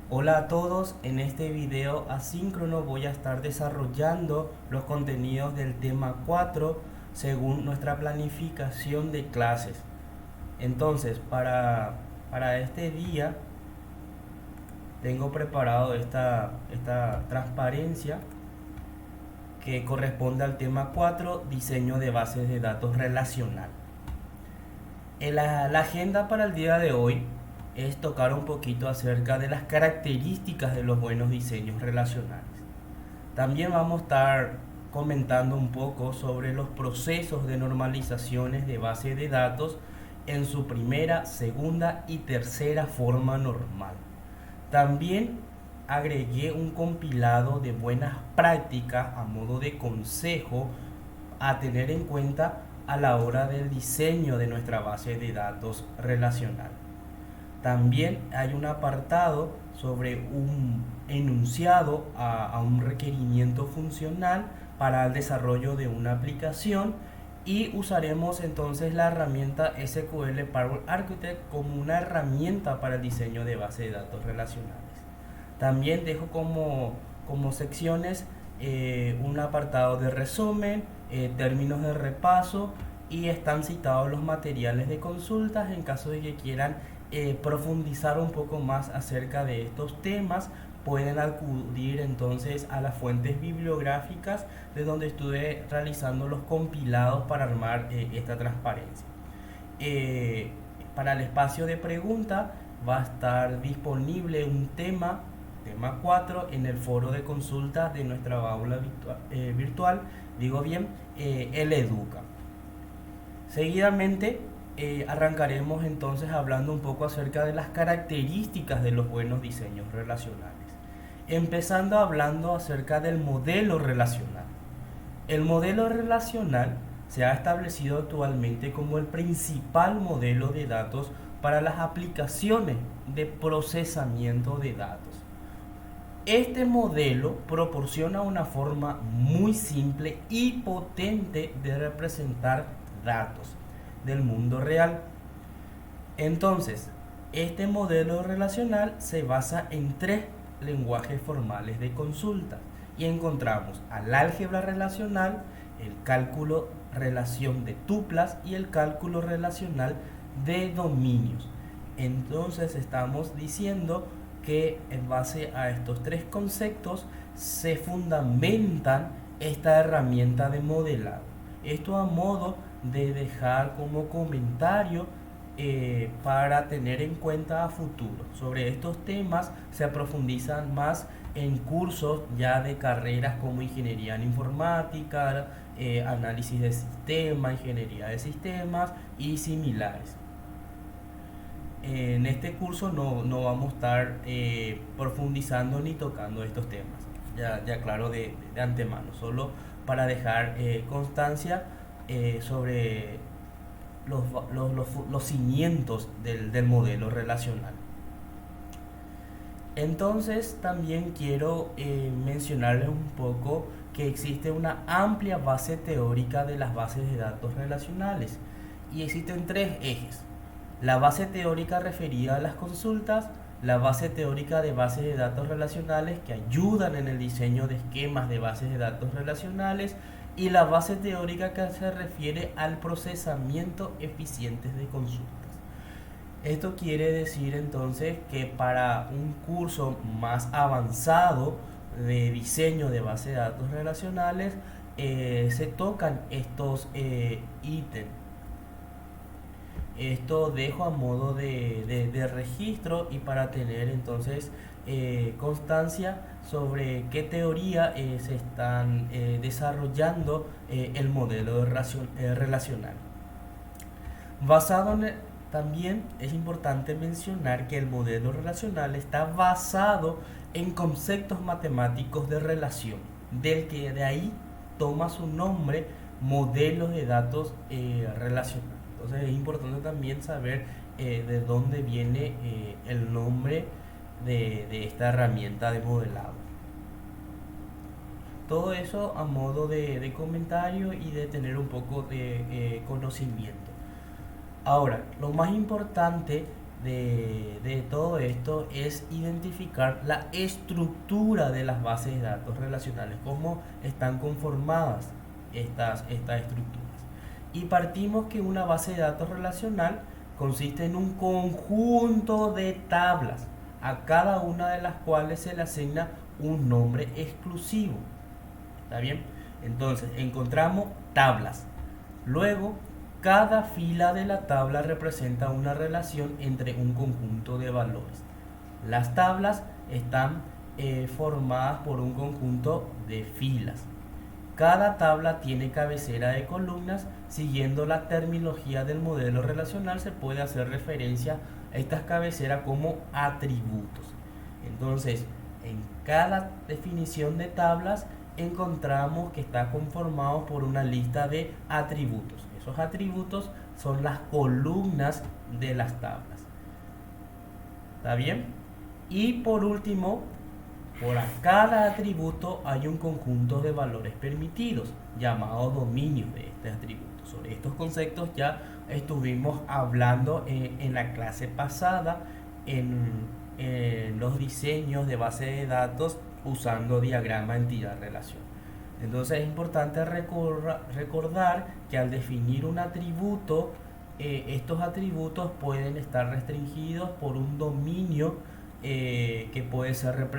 Hola a todos, en este video asíncrono voy a estar desarrollando los contenidos del tema 4 según nuestra planificación de clases. Entonces, para este día tengo preparado esta transparencia que corresponde al tema 4, diseño de bases de datos relacional. La agenda para el día de hoy es tocar un poquito acerca de las características de los buenos diseños relacionales. También vamos a estar comentando un poco sobre los procesos de normalizaciones de base de datos en su primera, segunda y tercera forma normal. También agregué un compilado de buenas prácticas a modo de consejo a tener en cuenta a la hora del diseño de nuestra base de datos relacional. También hay un apartado sobre un enunciado a un requerimiento funcional para el desarrollo de una aplicación y usaremos entonces la herramienta SQL Power Architect como una herramienta para el diseño de base de datos relacionales. También dejo como secciones un apartado de resumen, términos de repaso y están citados los materiales de consultas en caso de que quieran profundizar un poco más acerca de estos temas. Pueden acudir entonces a las fuentes bibliográficas de donde estuve realizando los compilados para armar esta transparencia. Eh, para el espacio de pregunta va a estar disponible un tema 4 en el foro de consulta de nuestra aula virtual, digo bien, el Educa. Seguidamente arrancaremos entonces hablando un poco acerca de las características de los buenos diseños relacionales. Empezando hablando acerca del modelo relacional. El modelo relacional se ha establecido actualmente como el principal modelo de datos para las aplicaciones de procesamiento de datos. Este modelo proporciona una forma muy simple y potente de representar datos del mundo real. Entonces, este modelo relacional se basa en tres lenguajes formales de consulta y encontramos al álgebra relacional, el cálculo relación de tuplas y el cálculo relacional de dominios. Entonces estamos diciendo que en base a estos tres conceptos se fundamentan esta herramienta de modelado. Esto a modo de dejar como comentario para tener en cuenta a futuro. Sobre estos temas se profundizan más en cursos ya de carreras como ingeniería en informática, análisis de sistemas, ingeniería de sistemas y similares. En este curso no vamos a estar profundizando ni tocando estos temas, ya claro de antemano, solo para dejar constancia sobre los cimientos del modelo relacional. Entonces también quiero mencionarles un poco que existe una amplia base teórica de las bases de datos relacionales y existen tres ejes: la base teórica referida a las consultas, la base teórica de bases de datos relacionales que ayudan en el diseño de esquemas de bases de datos relacionales y la base teórica que se refiere al procesamiento eficiente de consultas. Esto quiere decir entonces que para un curso más avanzado de diseño de bases de datos relacionales se tocan estos ítems. Esto dejo a modo de registro y para tener entonces constancia sobre qué teoría se están desarrollando el modelo relacional. Basado en también es importante mencionar que el modelo relacional está basado en conceptos matemáticos de relación, del que de ahí toma su nombre modelos de datos relacionales. Entonces es importante también saber de dónde viene el nombre de esta herramienta de modelado. Todo eso a modo de comentario y de tener un poco de conocimiento. Ahora, lo más importante de todo esto es identificar la estructura de las bases de datos relacionales, cómo están conformadas estas estructuras. Y partimos que una base de datos relacional consiste en un conjunto de tablas, a cada una de las cuales se le asigna un nombre exclusivo. ¿Está bien? Entonces, encontramos tablas. Luego, cada fila de la tabla representa una relación entre un conjunto de valores. Las tablas están formadas por un conjunto de filas. Cada tabla tiene cabecera de columnas. Siguiendo la terminología del modelo relacional, se puede hacer referencia a estas cabeceras como atributos. Entonces, en cada definición de tablas encontramos que está conformado por una lista de atributos. Esos atributos son las columnas de las tablas. ¿Está bien? Y por último, por cada atributo hay un conjunto de valores permitidos, llamados dominios de este atributo. Sobre estos conceptos ya estuvimos hablando en la clase pasada, en los diseños de base de datos usando diagrama entidad-relación. Entonces es importante recordar que al definir un atributo, estos atributos pueden estar restringidos por un dominio que puede ser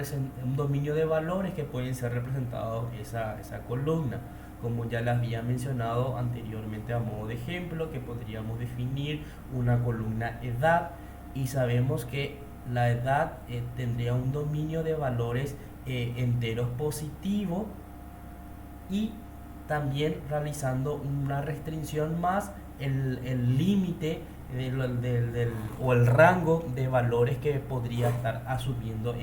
un dominio de valores que pueden ser representados esa columna, como ya les había mencionado anteriormente a modo de ejemplo, que podríamos definir una columna edad, y sabemos que la edad tendría un dominio de valores enteros positivos, y también realizando una restricción más el límite o el rango de valores que podría estar asumiendo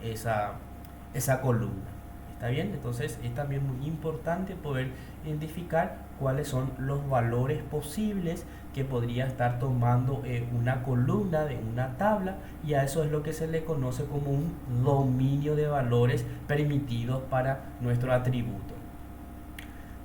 esa columna. ¿Está bien? Entonces es también muy importante poder identificar cuáles son los valores posibles que podría estar tomando una columna de una tabla, y a eso es lo que se le conoce como un dominio de valores permitidos para nuestro atributo.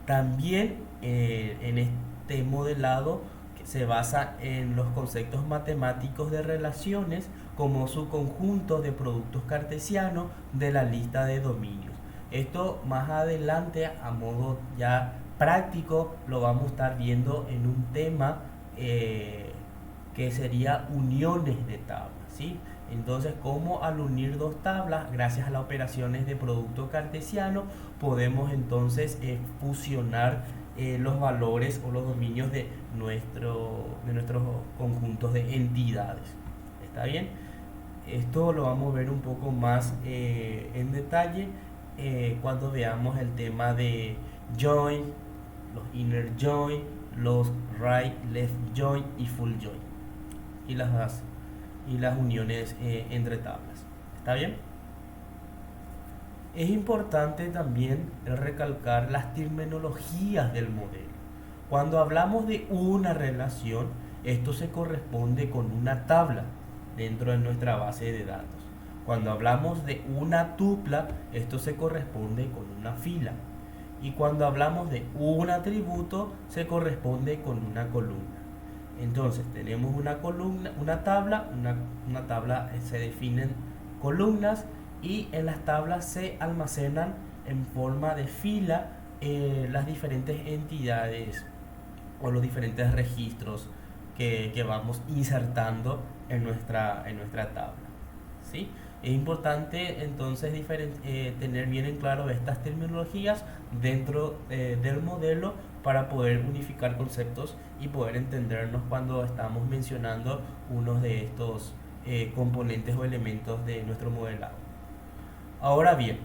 También en este modelado se basa en los conceptos matemáticos de relaciones como su conjunto de productos cartesianos de la lista de dominios. Esto más adelante a modo ya práctico lo vamos a estar viendo en un tema que sería uniones de tablas, ¿sí? Entonces, como al unir dos tablas, gracias a las operaciones de producto cartesiano, podemos entonces fusionar los valores o los dominios de nuestros conjuntos de entidades. ¿Está bien? Esto lo vamos a ver un poco más en detalle cuando veamos el tema de join, los inner join, los right, left join y full join, y las uniones entre tablas. ¿Está bien? Es importante también recalcar las terminologías del modelo. Cuando hablamos de una relación, esto se corresponde con una tabla dentro de nuestra base de datos. Cuando hablamos de una tupla, esto se corresponde con una fila. Y cuando hablamos de un atributo, se corresponde con una columna. Entonces tenemos una columna, una tabla se definen columnas, y en las tablas se almacenan en forma de fila las diferentes entidades o los diferentes registros que vamos insertando en nuestra tabla, ¿sí? Es importante entonces tener bien en claro estas terminologías dentro del modelo para poder unificar conceptos y poder entendernos cuando estamos mencionando unos de estos componentes o elementos de nuestro modelado. Ahora bien,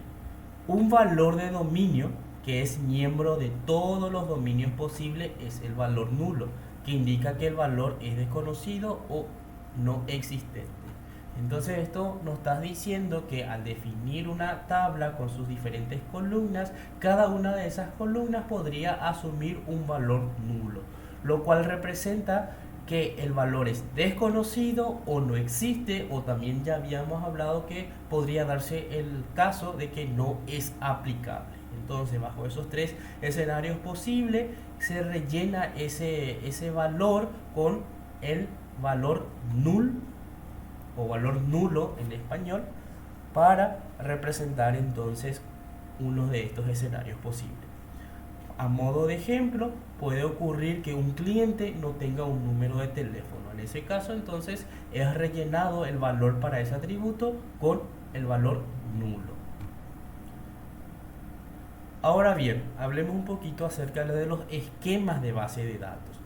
un valor de dominio que es miembro de todos los dominios posibles es el valor nulo, que indica que el valor es desconocido o no existente. Entonces esto nos está diciendo que al definir una tabla con sus diferentes columnas, cada una de esas columnas podría asumir un valor nulo, lo cual representa que el valor es desconocido o no existe, o también ya habíamos hablado que podría darse el caso de que no es aplicable. Entonces, bajo esos tres escenarios posibles, se rellena ese valor con el valor null o valor nulo en español para representar entonces uno de estos escenarios posibles. A modo de ejemplo, puede ocurrir que un cliente no tenga un número de teléfono. En ese caso, entonces, es rellenado el valor para ese atributo con el valor nulo. Ahora bien, hablemos un poquito acerca de los esquemas de base de datos.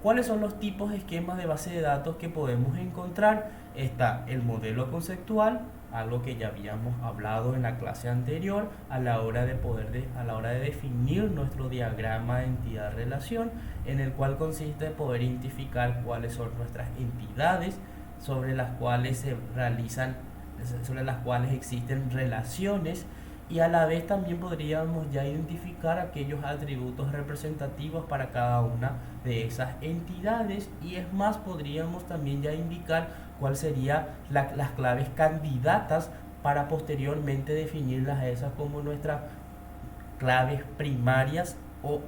¿Cuáles son los tipos de esquemas de base de datos que podemos encontrar? Está el modelo conceptual, algo que ya habíamos hablado en la clase anterior, a la hora de definir nuestro diagrama de entidad-relación, en el cual consiste en poder identificar cuáles son nuestras entidades sobre las cuales existen relaciones, y a la vez también podríamos ya identificar aquellos atributos representativos para cada una de esas entidades, y es más, podríamos también ya indicar cuál serían las claves candidatas para posteriormente definirlas a esas como nuestras claves primarias o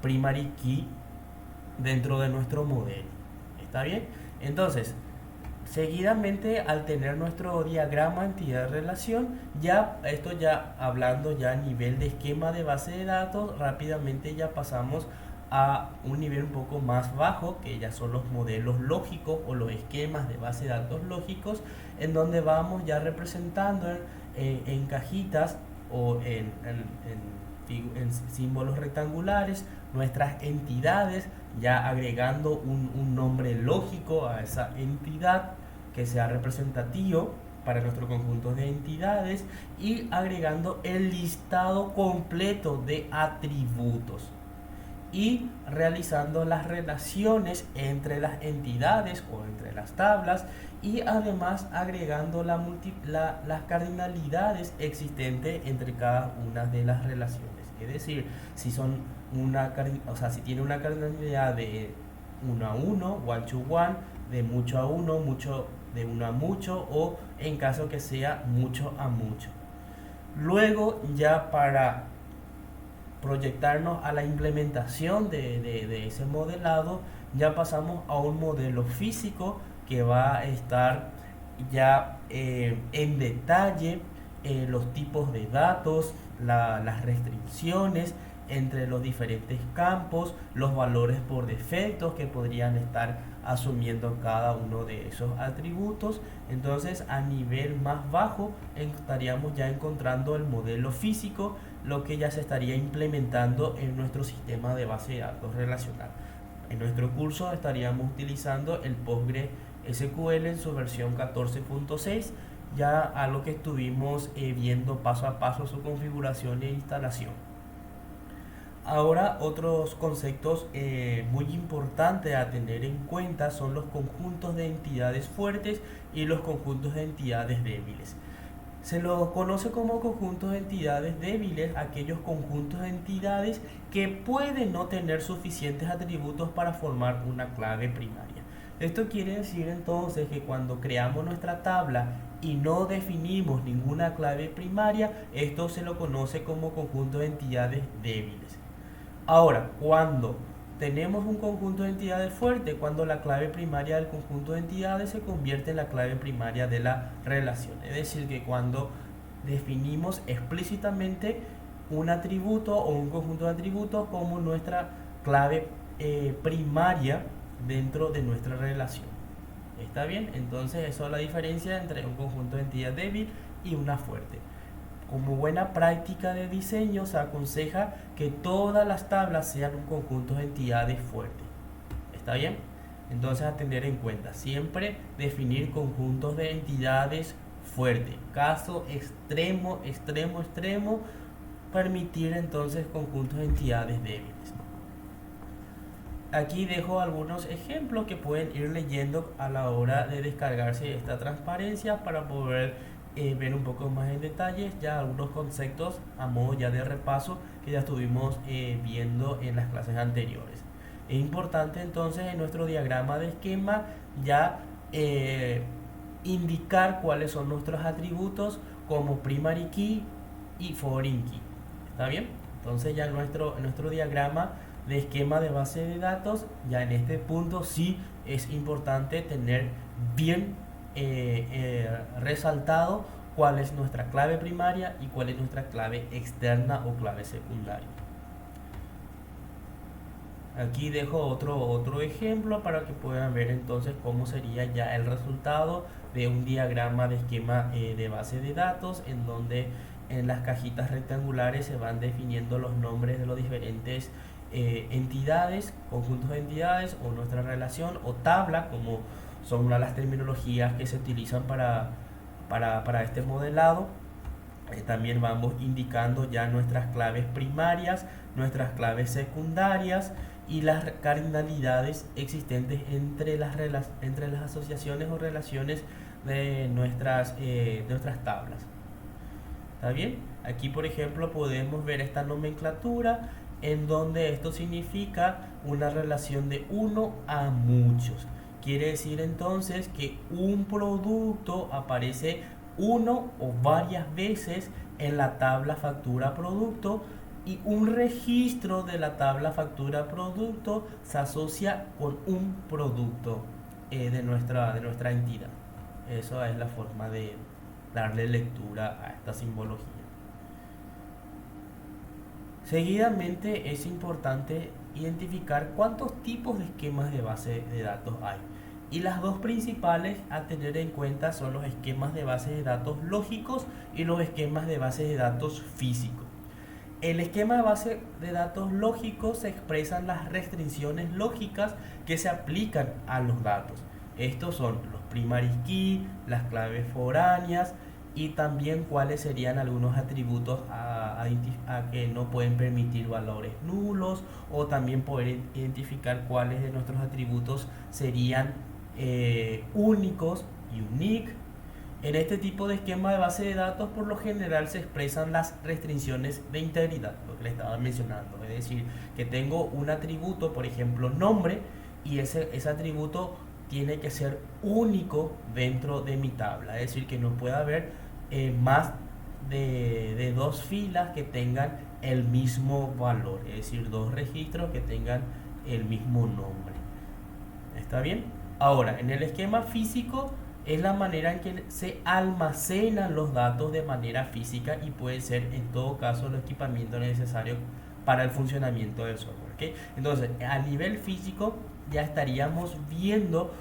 primary key dentro de nuestro modelo. ¿Está bien? Entonces, seguidamente, al tener nuestro diagrama entidad-relación, ya hablando ya a nivel de esquema de base de datos, rápidamente ya pasamos a un nivel un poco más bajo, que ya son los modelos lógicos o los esquemas de base de datos lógicos, en donde vamos ya representando en cajitas o en símbolos rectangulares nuestras entidades, ya agregando un nombre lógico a esa entidad que sea representativo para nuestro conjunto de entidades, y agregando el listado completo de atributos y realizando las relaciones entre las entidades o entre las tablas, y además agregando las cardinalidades existentes entre cada una de las relaciones. Es decir, si tiene una cardinalidad de 1 a 1, 1 to 1, de mucho a 1, de 1 a mucho, o en caso que sea mucho a mucho. Luego, ya para proyectarnos a la implementación de ese modelado, ya pasamos a un modelo físico que va a estar ya en detalle los tipos de datos, las restricciones entre los diferentes campos, los valores por defecto que podrían estar asumiendo cada uno de esos atributos. Entonces, a nivel más bajo estaríamos ya encontrando el modelo físico, lo que ya se estaría implementando en nuestro sistema de base de datos relacional. En nuestro curso estaríamos utilizando el PostgreSQL en su versión 14.6, ya a lo que estuvimos viendo paso a paso su configuración e instalación. Ahora, otros conceptos muy importantes a tener en cuenta son los conjuntos de entidades fuertes y los conjuntos de entidades débiles. Se los conoce como conjuntos de entidades débiles aquellos conjuntos de entidades que pueden no tener suficientes atributos para formar una clave primaria. Esto quiere decir entonces que cuando creamos nuestra tabla y no definimos ninguna clave primaria, esto se lo conoce como conjunto de entidades débiles. Ahora, cuando tenemos un conjunto de entidades fuerte, cuando la clave primaria del conjunto de entidades se convierte en la clave primaria de la relación. Es decir, que cuando definimos explícitamente un atributo o un conjunto de atributos como nuestra clave primaria dentro de nuestra relación. ¿Está bien? Entonces, eso es la diferencia entre un conjunto de entidad débil y una fuerte. Como buena práctica de diseño, se aconseja que todas las tablas sean un conjunto de entidades fuertes. ¿Está bien? Entonces, a tener en cuenta, siempre definir conjuntos de entidades fuertes. Caso extremo, permitir entonces conjuntos de entidades débiles. Aquí dejo algunos ejemplos que pueden ir leyendo a la hora de descargarse esta transparencia para poder ver un poco más en detalles ya algunos conceptos a modo ya de repaso que ya estuvimos viendo en las clases anteriores. Es importante entonces en nuestro diagrama de esquema ya indicar cuáles son nuestros atributos como primary key y foreign key. ¿Está bien? Entonces ya en nuestro diagrama de esquema de base de datos, ya en este punto sí es importante tener bien resaltado cuál es nuestra clave primaria y cuál es nuestra clave externa o clave secundaria. Aquí dejo otro ejemplo para que puedan ver entonces cómo sería ya el resultado de un diagrama de esquema de base de datos, en donde en las cajitas rectangulares se van definiendo los nombres de los diferentes entidades, conjuntos de entidades, o nuestra relación o tabla, como son una de las terminologías que se utilizan para este modelado. También vamos indicando ya nuestras claves primarias, nuestras claves secundarias y las cardinalidades existentes entre las asociaciones o relaciones de nuestras tablas. ¿Está bien? Aquí, por ejemplo, podemos ver esta nomenclatura, en donde esto significa una relación de uno a muchos. Quiere decir entonces que un producto aparece uno o varias veces en la tabla factura producto, y un registro de la tabla factura producto se asocia con un producto de nuestra entidad. Eso es la forma de darle lectura a esta simbología. Seguidamente es importante identificar cuántos tipos de esquemas de base de datos hay. Y las dos principales a tener en cuenta son los esquemas de base de datos lógicos y los esquemas de base de datos físicos. El esquema de base de datos lógicos se expresan las restricciones lógicas que se aplican a los datos. Estos son los primary key, las claves foráneas, y también cuáles serían algunos atributos a que no pueden permitir valores nulos, o también poder identificar cuáles de nuestros atributos serían únicos, unique. En este tipo de esquema de base de datos, por lo general se expresan las restricciones de integridad, lo que les estaba mencionando. Es decir, que tengo un atributo, por ejemplo nombre, y ese atributo tiene que ser único dentro de mi tabla. Es decir, que no puede haber más de dos filas que tengan el mismo valor. Es decir, dos registros que tengan el mismo nombre. ¿Está bien? Ahora, en el esquema físico es la manera en que se almacenan los datos de manera física, y puede ser en todo caso el equipamiento necesario para el funcionamiento del software. ¿Okay? Entonces, a nivel físico ya estaríamos viendo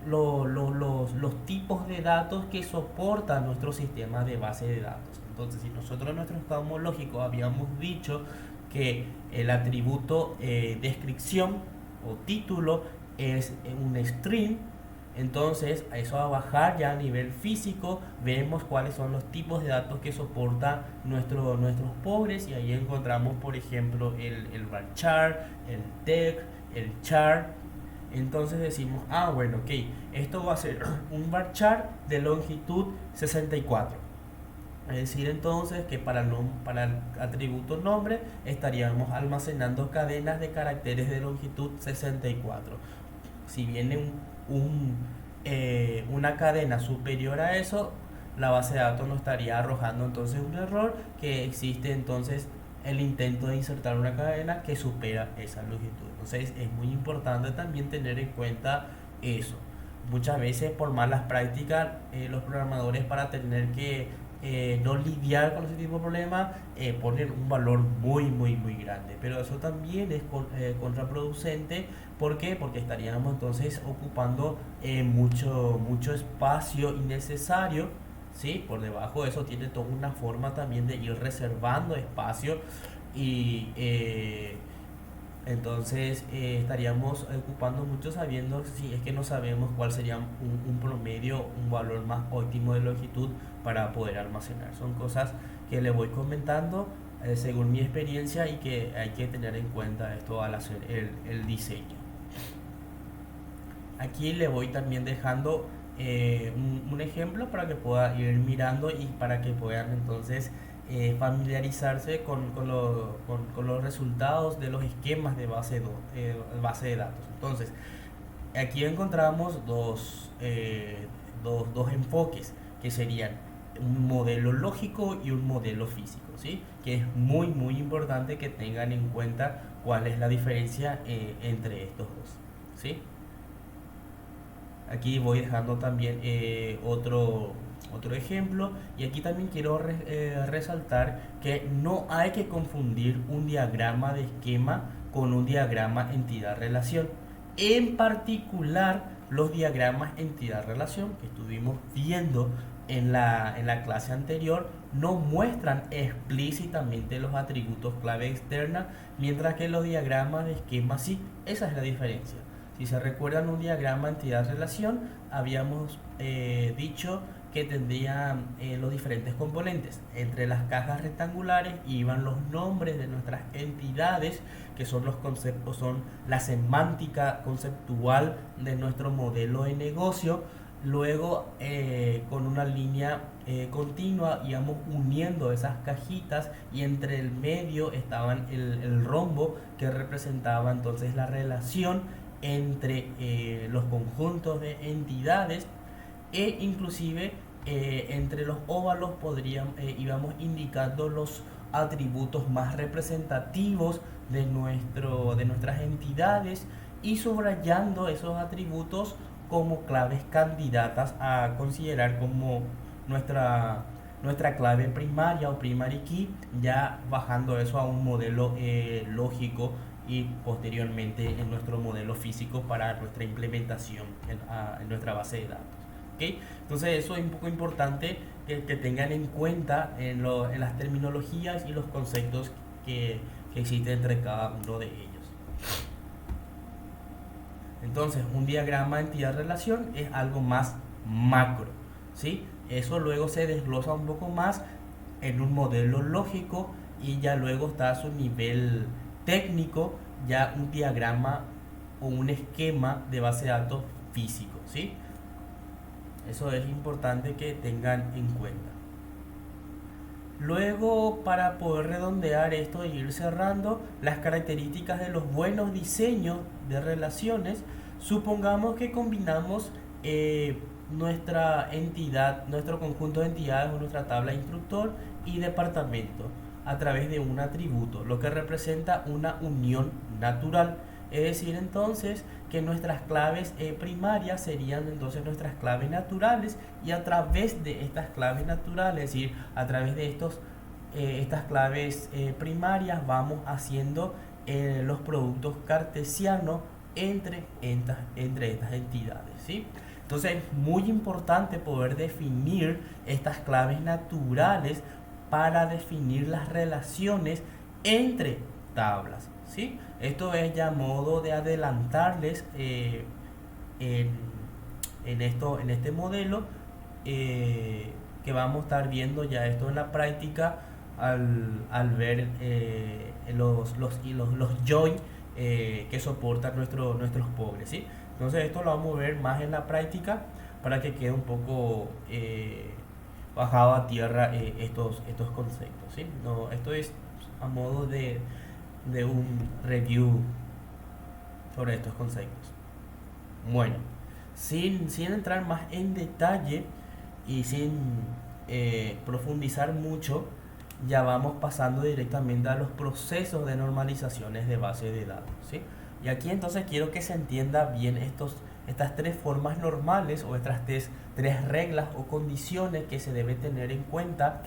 los tipos de datos que soporta nuestro sistema de base de datos. Entonces, si nosotros en nuestro esquema lógico habíamos dicho que el atributo descripción o título es un string, entonces eso va a bajar ya a nivel físico. Vemos cuáles son los tipos de datos que soporta nuestros pobres, y ahí encontramos, por ejemplo, el varchar, el dec, el char. Entonces decimos, bueno, ok, esto va a ser un varchar de longitud 64. Es decir, entonces, que para el atributo nombre estaríamos almacenando cadenas de caracteres de longitud 64. Si viene una cadena superior a eso, la base de datos nos estaría arrojando entonces un error, que existe entonces el intento de insertar una cadena que supera esa longitud. Entonces es muy importante también tener en cuenta eso. Muchas veces, por malas prácticas, los programadores, para tener que no lidiar con ese tipo de problemas, ponen un valor muy grande, pero eso también es contraproducente. ¿Por qué? Porque estaríamos entonces ocupando mucho espacio innecesario, ¿sí? Por debajo de eso tiene toda una forma también de ir reservando espacio, y entonces estaríamos ocupando mucho, sabiendo, si es que no sabemos cuál sería un promedio, un valor más óptimo de longitud para poder almacenar. Son cosas que le voy comentando según mi experiencia, y que hay que tener en cuenta esto al hacer el diseño. Aquí le voy también dejando un ejemplo para que pueda ir mirando, y para que puedan entonces familiarizarse con los resultados de los esquemas de base de datos. Entonces, aquí encontramos dos enfoques, que serían un modelo lógico y un modelo físico, ¿sí? Que es muy importante que tengan en cuenta cuál es la diferencia entre estos dos, ¿sí? Aquí voy dejando también otro ejemplo, y aquí también quiero resaltar que no hay que confundir un diagrama de esquema con un diagrama entidad-relación. En particular, los diagramas entidad-relación que estuvimos viendo en la clase anterior no muestran explícitamente los atributos clave externa, mientras que los diagramas de esquema sí. Esa es la diferencia. Si se recuerdan, un diagrama entidad-relación habíamos dicho que tendría los diferentes componentes. Entre las cajas rectangulares iban los nombres de nuestras entidades, que son los conceptos, son la semántica conceptual de nuestro modelo de negocio. Luego, con una línea continua íbamos uniendo esas cajitas, y entre el medio estaban el rombo, que representaba entonces la relación entre los conjuntos de entidades, e inclusive entre los óvalos íbamos indicando los atributos más representativos de nuestras entidades, y subrayando esos atributos como claves candidatas a considerar como nuestra clave primaria o primary key, ya bajando eso a un modelo lógico, y posteriormente en nuestro modelo físico para nuestra implementación en nuestra base de datos. ¿Okay? Entonces eso es un poco importante que tengan en cuenta en las terminologías y los conceptos que existen entre cada uno de ellos. Entonces, un diagrama entidad-relación es algo más macro, ¿sí? Eso luego se desglosa un poco más en un modelo lógico, y ya luego está a su nivel técnico, ya un diagrama o un esquema de base de datos físico, ¿sí? Eso es importante que tengan en cuenta. Luego, para poder redondear esto e ir cerrando, las características de los buenos diseños de relaciones, supongamos que combinamos nuestra entidad, nuestro conjunto de entidades o nuestra tabla instructor y departamento a través de un atributo, lo que representa una unión natural. Es decir, entonces, que nuestras claves primarias serían entonces nuestras claves naturales, y a través de estas claves naturales, es decir, a través de estas claves primarias, vamos haciendo los productos cartesianos entre estas entidades, ¿sí? Entonces es muy importante poder definir estas claves naturales para definir las relaciones entre tablas, ¿sí? Esto es ya modo de adelantarles en este modelo, que vamos a estar viendo ya esto en la práctica al ver los join que soportan nuestros pobres, ¿sí? Entonces esto lo vamos a ver más en la práctica para que quede un poco bajado a tierra estos conceptos, ¿sí? No, esto es a modo de un review sobre estos conceptos. Bueno, sin entrar más en detalle y sin profundizar mucho, ya vamos pasando directamente a los procesos de normalizaciones de base de datos, ¿sí? Y aquí entonces quiero que se entienda bien estas tres formas normales, o estas tres reglas o condiciones que se debe tener en cuenta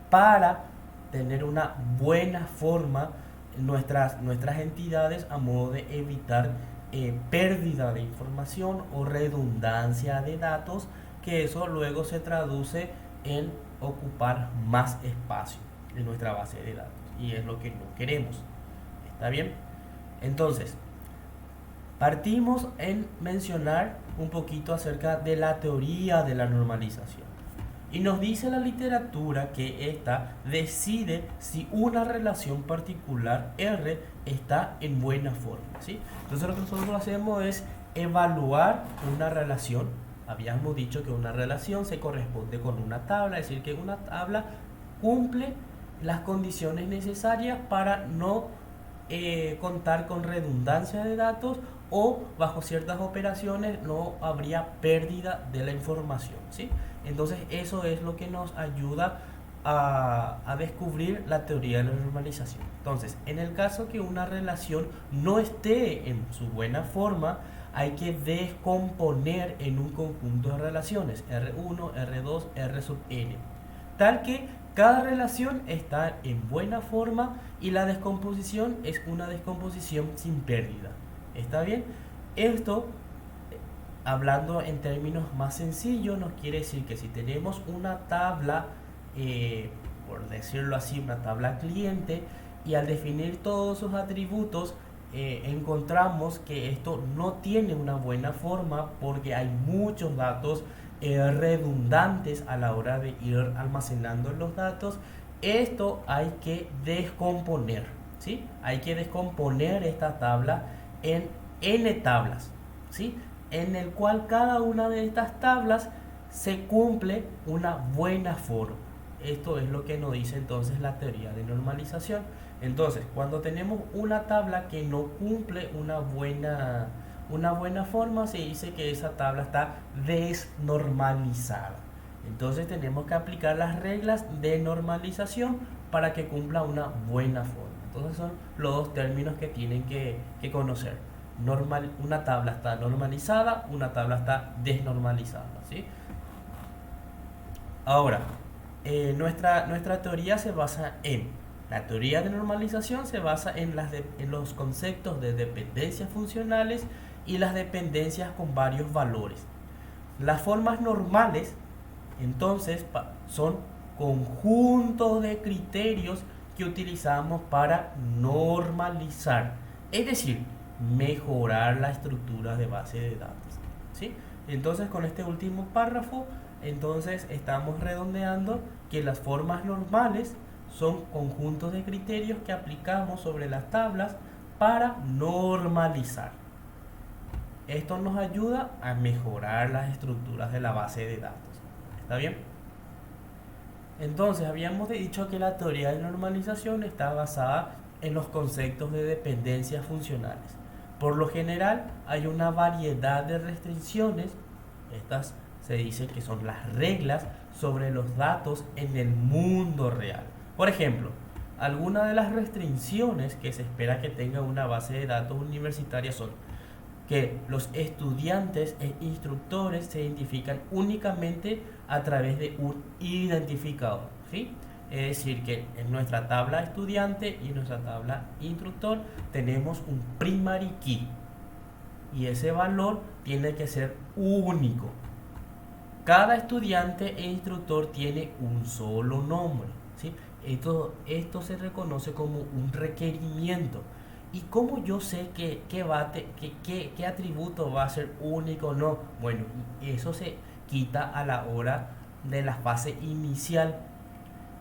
para tener una buena forma nuestras entidades, a modo de evitar pérdida de información o redundancia de datos, que eso luego se traduce en ocupar más espacio en nuestra base de datos, y es lo que no queremos. ¿Está bien? Entonces, partimos en mencionar un poquito acerca de la teoría de la normalización. Y nos dice la literatura que esta decide si una relación particular R está en buena forma, ¿sí? Entonces lo que nosotros hacemos es evaluar una relación. Habíamos dicho que una relación se corresponde con una tabla, es decir, que una tabla cumple las condiciones necesarias para no contar con redundancia de datos, o bajo ciertas operaciones no habría pérdida de la información, ¿sí? Entonces eso es lo que nos ayuda a descubrir la teoría de la normalización. Entonces, en el caso que una relación no esté en su buena forma, hay que descomponer en un conjunto de relaciones, R1, R2, R sub n, tal que cada relación está en buena forma y la descomposición es una descomposición sin pérdida. ¿Está bien? Esto, hablando en términos más sencillos, nos quiere decir que si tenemos una tabla, por decirlo así, una tabla cliente, y al definir todos sus atributos, encontramos que esto no tiene una buena forma porque hay muchos datos redundantes a la hora de ir almacenando los datos. Esto hay que descomponer, ¿sí? Hay que descomponer esta tabla en n tablas, ¿sí? En el cual cada una de estas tablas se cumple una buena forma. Esto es lo que nos dice entonces la teoría de normalización. Entonces, cuando tenemos una tabla que no cumple una buena forma, se dice que esa tabla está desnormalizada. Entonces tenemos que aplicar las reglas de normalización para que cumpla una buena forma. Entonces son los dos términos que tienen que conocer. Una tabla está normalizada, una tabla está desnormalizada, ¿sí? Ahora, nuestra teoría se basa en... La teoría de normalización se basa en los conceptos de dependencias funcionales y las dependencias con varios valores. Las formas normales, entonces, son conjuntos de criterios que utilizamos para normalizar, es decir, mejorar la estructura de base de datos, ¿sí? Entonces, con este último párrafo, entonces estamos redondeando que las formas normales son conjuntos de criterios que aplicamos sobre las tablas para normalizar. Esto nos ayuda a mejorar las estructuras de la base de datos. ¿Está bien? Entonces, habíamos dicho que la teoría de normalización está basada en los conceptos de dependencias funcionales. Por lo general, hay una variedad de restricciones. Estas se dice que son las reglas sobre los datos en el mundo real. Por ejemplo, algunas de las restricciones que se espera que tenga una base de datos universitaria son que los estudiantes e instructores se identifican únicamente a través de un identificador, ¿sí? Es decir, que en nuestra tabla estudiante y en nuestra tabla instructor tenemos un primary key y ese valor tiene que ser único. Cada estudiante e instructor tiene un solo nombre, ¿sí? Esto se reconoce como un requerimiento. ¿Y cómo yo sé qué atributo va a ser único o no? Bueno, eso se quita a la hora de la fase inicial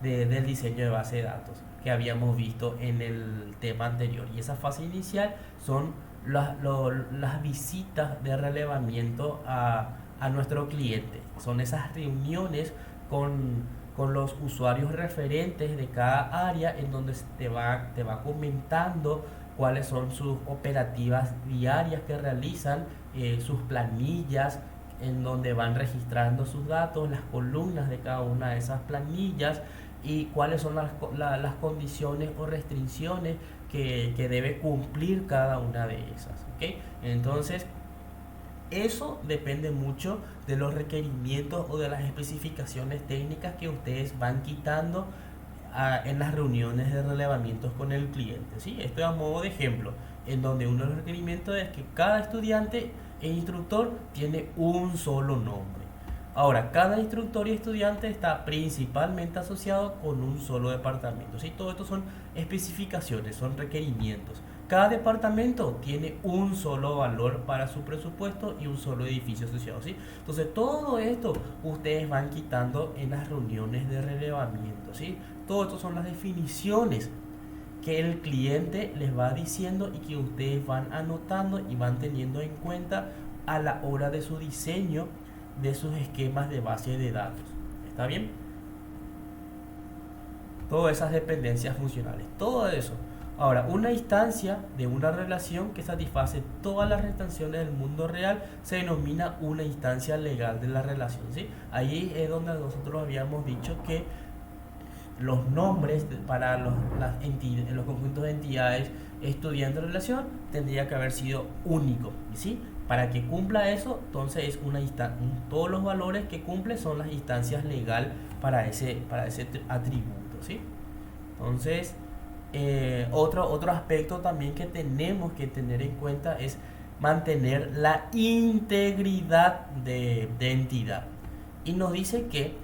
del diseño de base de datos que habíamos visto en el tema anterior. Y esa fase inicial son las visitas de relevamiento a nuestro cliente. Son esas reuniones con los usuarios referentes de cada área en donde te va comentando cuáles son sus operativas diarias que realizan, sus planillas, en donde van registrando sus datos, las columnas de cada una de esas planillas y cuáles son las condiciones o restricciones que debe cumplir cada una de esas, ¿okay? Entonces, eso depende mucho de los requerimientos o de las especificaciones técnicas que ustedes van quitando en las reuniones de relevamientos con el cliente, ¿sí? Esto es a modo de ejemplo, en donde uno de los requerimientos es que cada estudiante e instructor tiene un solo nombre. Ahora, cada instructor y estudiante está principalmente asociado con un solo departamento, ¿sí? Todo esto son especificaciones, son requerimientos. Cada departamento tiene un solo valor para su presupuesto y un solo edificio asociado, ¿sí? Entonces, todo esto ustedes van quitando en las reuniones de relevamiento, ¿sí? Todo esto son las definiciones que el cliente les va diciendo y que ustedes van anotando y van teniendo en cuenta a la hora de su diseño de sus esquemas de base de datos. ¿Está bien? Todas esas dependencias funcionales, todo eso. Ahora, una instancia de una relación que satisface todas las restricciones del mundo real se denomina una instancia legal de la relación, ¿sí? Ahí es donde nosotros habíamos dicho que los nombres para los conjuntos de entidades estudiantes de relación tendría que haber sido único, ¿sí? Para que cumpla eso, entonces es todos los valores que cumple son las instancias legales para ese atributo, ¿sí? Entonces, otro aspecto también que tenemos que tener en cuenta es mantener la integridad de entidad. Y nos dice que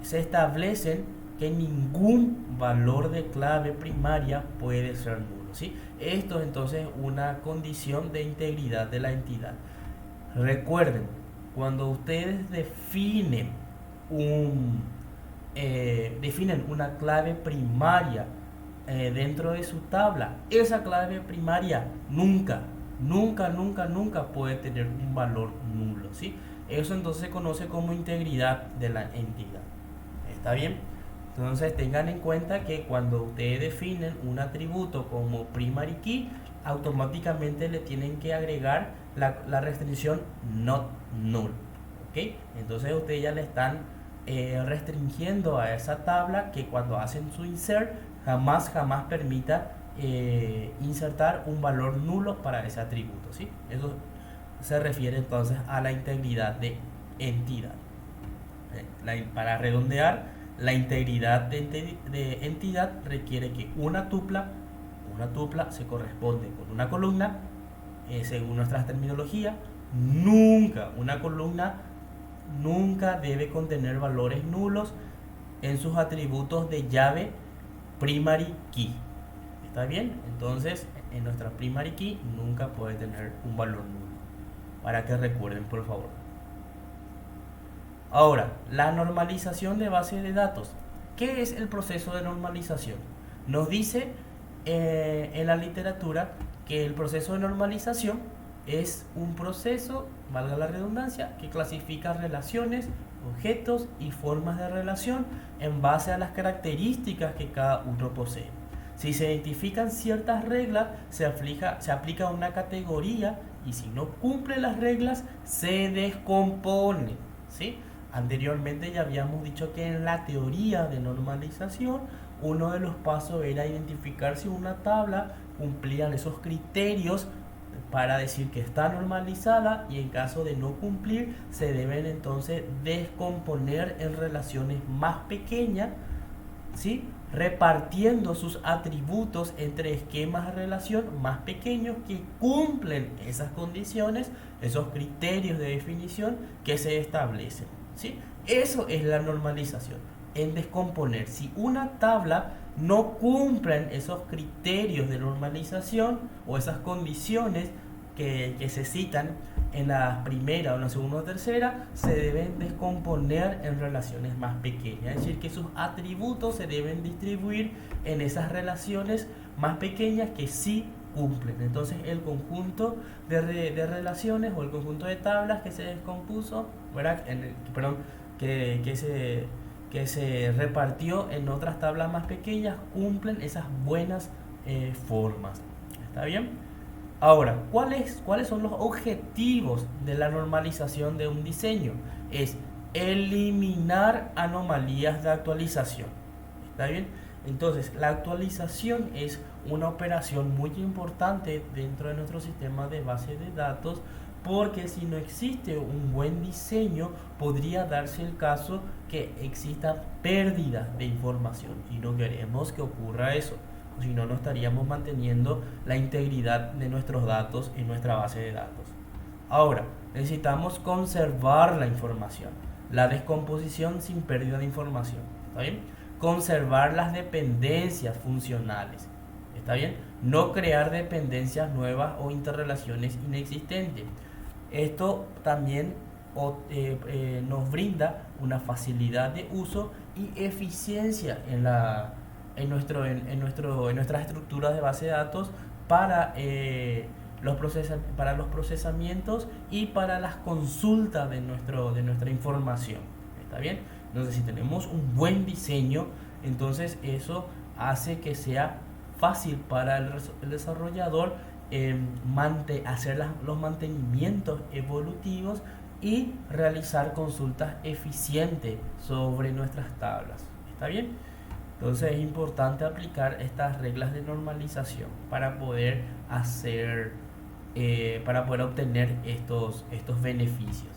se establecen que ningún valor de clave primaria puede ser nulo, ¿sí? Esto es entonces una condición de integridad de la entidad. Recuerden, cuando ustedes definen una clave primaria dentro de su tabla, esa clave primaria nunca puede tener un valor nulo, ¿sí? Eso entonces se conoce como integridad de la entidad. ¿Está bien? Entonces tengan en cuenta que cuando ustedes definen un atributo como primary key, automáticamente le tienen que agregar la restricción not null. ¿Ok? Entonces ustedes ya le están restringiendo a esa tabla que cuando hacen su insert jamás permita insertar un valor nulo para ese atributo, ¿sí? Eso se refiere entonces a la integridad de entidad. Para redondear, la integridad de entidad requiere que una tupla se corresponde con una columna, según nuestra terminología. Una columna nunca debe contener valores nulos en sus atributos de llave primary key. ¿Está bien? Entonces, en nuestra primary key nunca puede tener un valor nulo. Para que recuerden, por favor. Ahora, la normalización de base de datos. ¿Qué es el proceso de normalización? Nos dice en la literatura que el proceso de normalización es un proceso, valga la redundancia, que clasifica relaciones, objetos y formas de relación en base a las características que cada uno posee. Si se identifican ciertas reglas, se aplica una categoría, y si no cumple las reglas, se descompone, ¿sí? Anteriormente ya habíamos dicho que en la teoría de normalización uno de los pasos era identificar si una tabla cumplía esos criterios para decir que está normalizada, y en caso de no cumplir se deben entonces descomponer en relaciones más pequeñas, ¿sí? Repartiendo sus atributos entre esquemas de relación más pequeños que cumplen esas condiciones, esos criterios de definición que se establecen, ¿sí? Eso es la normalización, en descomponer. Si una tabla no cumple esos criterios de normalización o esas condiciones que se citan en la primera o en la segunda o tercera, se deben descomponer en relaciones más pequeñas, es decir, que sus atributos se deben distribuir en esas relaciones más pequeñas que sí cumplen. Entonces el conjunto de relaciones o el conjunto de tablas que se descompuso, ¿verdad? Que se repartió en otras tablas más pequeñas, cumplen esas buenas formas. ¿Está bien? Ahora, ¿cuáles son los objetivos de la normalización de un diseño? Es eliminar anomalías de actualización. ¿Está bien? Entonces, la actualización es una operación muy importante dentro de nuestro sistema de base de datos, porque si no existe un buen diseño, podría darse el caso que exista pérdida de información, y no queremos que ocurra eso. Si no, no estaríamos manteniendo la integridad de nuestros datos en nuestra base de datos. Ahora, necesitamos conservar la información, la descomposición sin pérdida de información. ¿Está bien? Conservar las dependencias funcionales. ¿Está bien? No crear dependencias nuevas o interrelaciones inexistentes. Esto también nos brinda una facilidad de uso y eficiencia en nuestras estructuras de base de datos para los procesamientos y para las consultas de nuestra información. ¿Está bien? Entonces, si tenemos un buen diseño, entonces eso hace que sea fácil para el desarrollador hacer los mantenimientos evolutivos y realizar consultas eficientes sobre nuestras tablas. ¿Está bien? Entonces es importante aplicar estas reglas de normalización para poder hacer para poder obtener estos beneficios.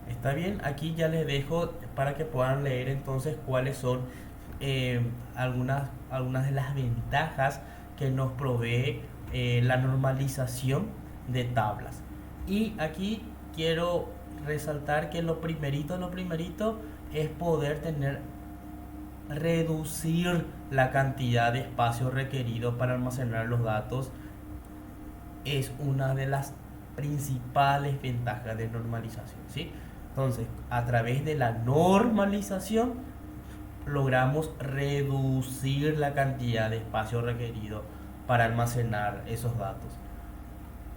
Está bien, aquí ya les dejo para que puedan leer entonces cuáles son algunas de las ventajas que nos provee la normalización de tablas. Y aquí quiero resaltar que lo primerito es poder reducir la cantidad de espacio requerido para almacenar los datos. Es una de las principales ventajas de normalización, ¿sí? Entonces, a través de la normalización logramos reducir la cantidad de espacio requerido para almacenar esos datos.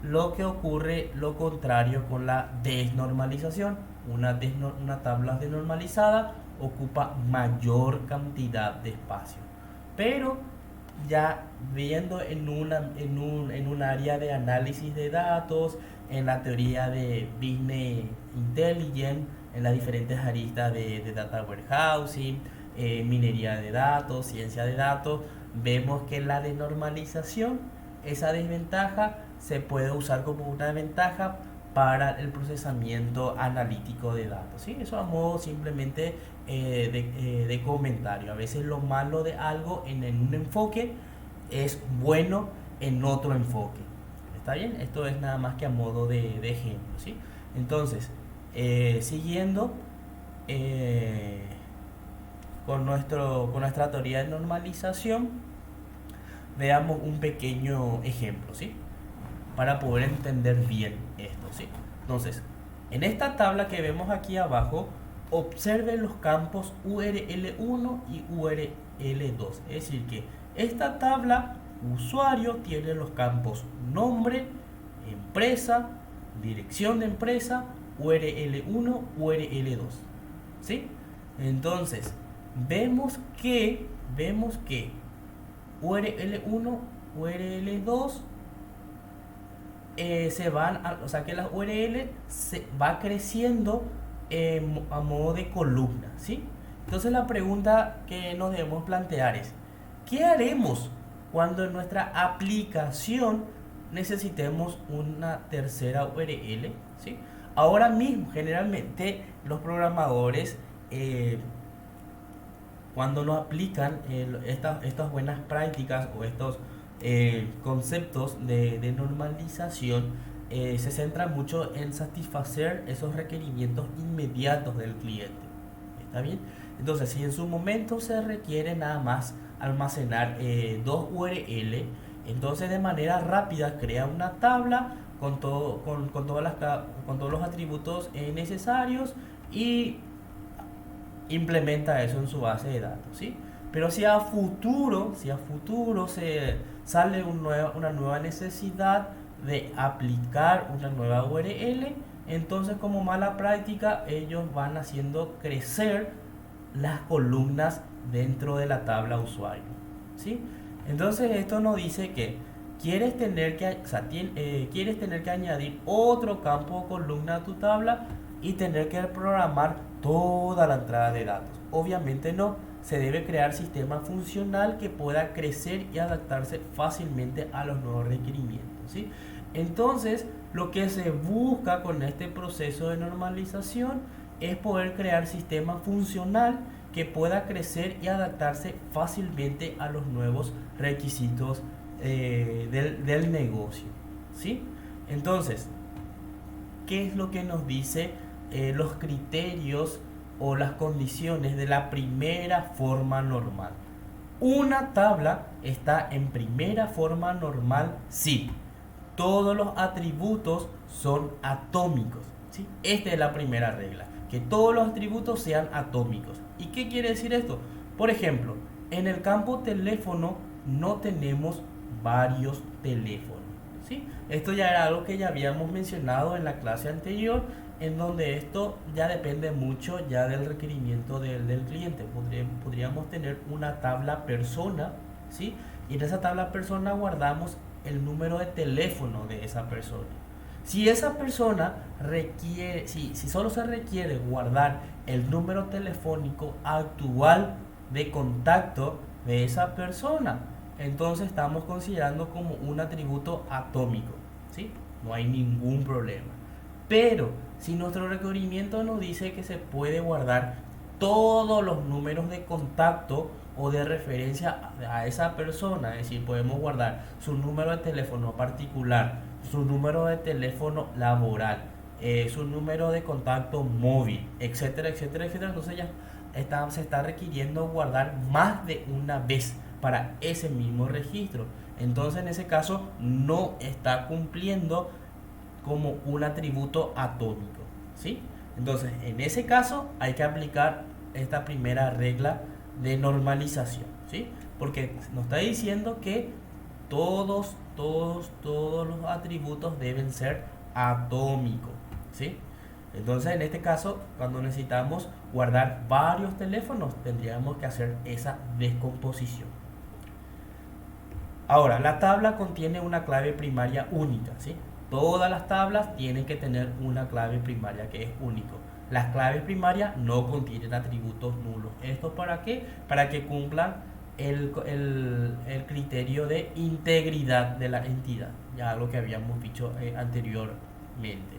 Lo que ocurre lo contrario con la desnormalización. Una tabla desnormalizada ocupa mayor cantidad de espacio. Pero ya viendo en un área de análisis de datos, en la teoría de Business Intelligence, en las diferentes aristas de Data Warehousing, minería de datos, ciencia de datos, vemos que la desnormalización, esa desventaja, se puede usar como una ventaja para el procesamiento analítico de datos, ¿sí? Eso a modo simplemente de comentario. A veces lo malo de algo en un enfoque es bueno en otro enfoque. ¿Está bien? Esto es nada más que a modo de ejemplo, ¿sí? Entonces, siguiendo con nuestra teoría de normalización, veamos un pequeño ejemplo, ¿sí? Para poder entender bien esto, ¿sí? Entonces, en esta tabla que vemos aquí abajo, observe los campos URL1 y URL2. Es decir, que esta tabla usuario tiene los campos nombre, empresa, dirección de empresa, URL1, URL2, ¿sí? Entonces, vemos que URL1, URL2 se van, o sea que la URL se va creciendo a modo de columna, ¿sí? Entonces la pregunta que nos debemos plantear es, ¿qué haremos cuando en nuestra aplicación necesitemos una tercera URL? ¿Sí? Ahora mismo, generalmente los programadores, cuando nos aplican estas buenas prácticas o estos conceptos de normalización, se centra mucho en satisfacer esos requerimientos inmediatos del cliente. ¿Está bien? Entonces, si en su momento se requiere nada más almacenar dos URL, entonces de manera rápida crea una tabla con todos los atributos necesarios y implementa eso en su base de datos, ¿sí? Pero si a futuro se sale una nueva necesidad de aplicar una nueva URL, entonces como mala práctica ellos van haciendo crecer las columnas dentro de la tabla usuario, ¿sí? Entonces esto nos dice que quieres tener que añadir otro campo o columna a tu tabla y tener que programar toda la entrada de datos. Obviamente no, se debe crear sistema funcional que pueda crecer y adaptarse fácilmente a los nuevos requerimientos, ¿sí? Entonces, lo que se busca con este proceso de normalización es poder crear sistema funcional que pueda crecer y adaptarse fácilmente a los nuevos requisitos del negocio, ¿sí? Entonces, ¿qué es lo que nos dice los criterios o las condiciones de la primera forma normal? Una tabla está en primera forma normal si todos los atributos son atómicos, ¿sí? Esta es la primera regla, que todos los atributos sean atómicos. ¿Y qué quiere decir esto? Por ejemplo, en el campo teléfono no tenemos varios teléfonos, ¿sí? Esto ya era algo que ya habíamos mencionado en la clase anterior, en donde esto ya depende mucho ya del requerimiento del cliente. Podríamos tener una tabla persona, ¿sí? Y en esa tabla persona guardamos el número de teléfono de esa persona. Si esa persona requiere, si solo se requiere guardar el número telefónico actual de contacto de esa persona, entonces estamos considerando como un atributo atómico, ¿sí? No hay ningún problema. Pero si nuestro requerimiento nos dice que se puede guardar todos los números de contacto o de referencia a esa persona, es decir, podemos guardar su número de teléfono particular, su número de teléfono laboral, su número de contacto móvil, etcétera, etcétera, etcétera, entonces ya se está requiriendo guardar más de una vez para ese mismo registro. Entonces en ese caso no está cumpliendo como un atributo atómico, ¿sí? Entonces en ese caso hay que aplicar esta primera regla de normalización, ¿sí? Porque nos está diciendo que todos los atributos deben ser atómicos, ¿sí? Entonces en este caso, cuando necesitamos guardar varios teléfonos, tendríamos que hacer esa descomposición. Ahora, la tabla contiene una clave primaria única, ¿sí? Todas las tablas tienen que tener una clave primaria que es único. Las claves primarias no contienen atributos nulos. ¿Esto para qué? Para que cumplan el criterio de integridad de la entidad, ya algo que habíamos dicho anteriormente.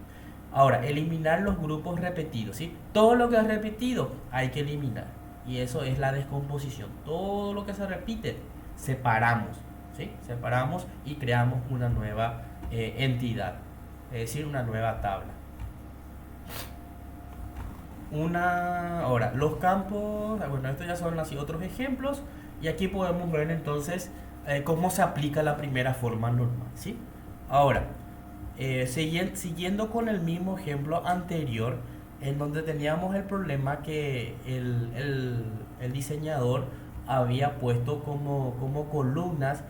Ahora, eliminar los grupos repetidos, ¿sí? Todo lo que es repetido hay que eliminar. Y eso es la descomposición. Todo lo que se repite, separamos, ¿sí? Separamos y creamos una nueva entidad, es decir, una nueva tabla. Ahora, los campos, bueno, estos ya son así otros ejemplos. Y aquí podemos ver entonces cómo se aplica la primera forma normal, ¿sí? Ahora, siguiendo con el mismo ejemplo anterior, en donde teníamos el problema que el diseñador había puesto como columnas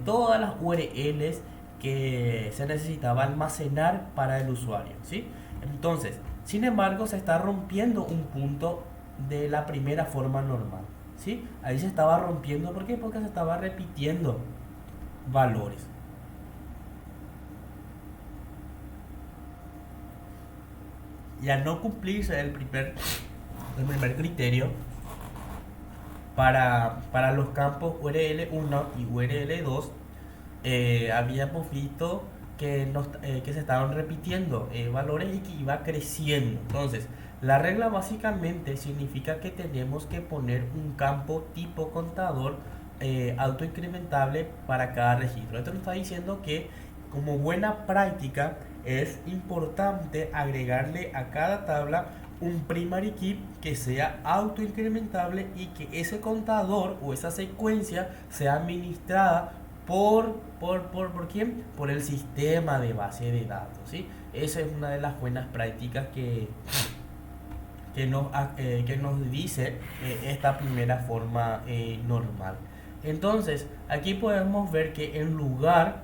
todas las URLs que se necesitaba almacenar para el usuario, ¿sí? Entonces, sin embargo, se está rompiendo un punto de la primera forma normal, ¿sí? Ahí se estaba rompiendo, ¿por qué? Porque se estaba repitiendo valores. Y al no cumplirse el primer criterio para los campos URL1 y URL2, habíamos visto que se estaban repitiendo valores y que iba creciendo. Entonces, la regla básicamente significa que tenemos que poner un campo tipo contador autoincrementable para cada registro. Esto nos está diciendo que como buena práctica es importante agregarle a cada tabla un primary key que sea autoincrementable y que ese contador o esa secuencia sea administrada ¿por quién? Por el sistema de base de datos, ¿sí? Esa es una de las buenas prácticas que nos dice esta primera forma normal. Entonces, aquí podemos ver que en lugar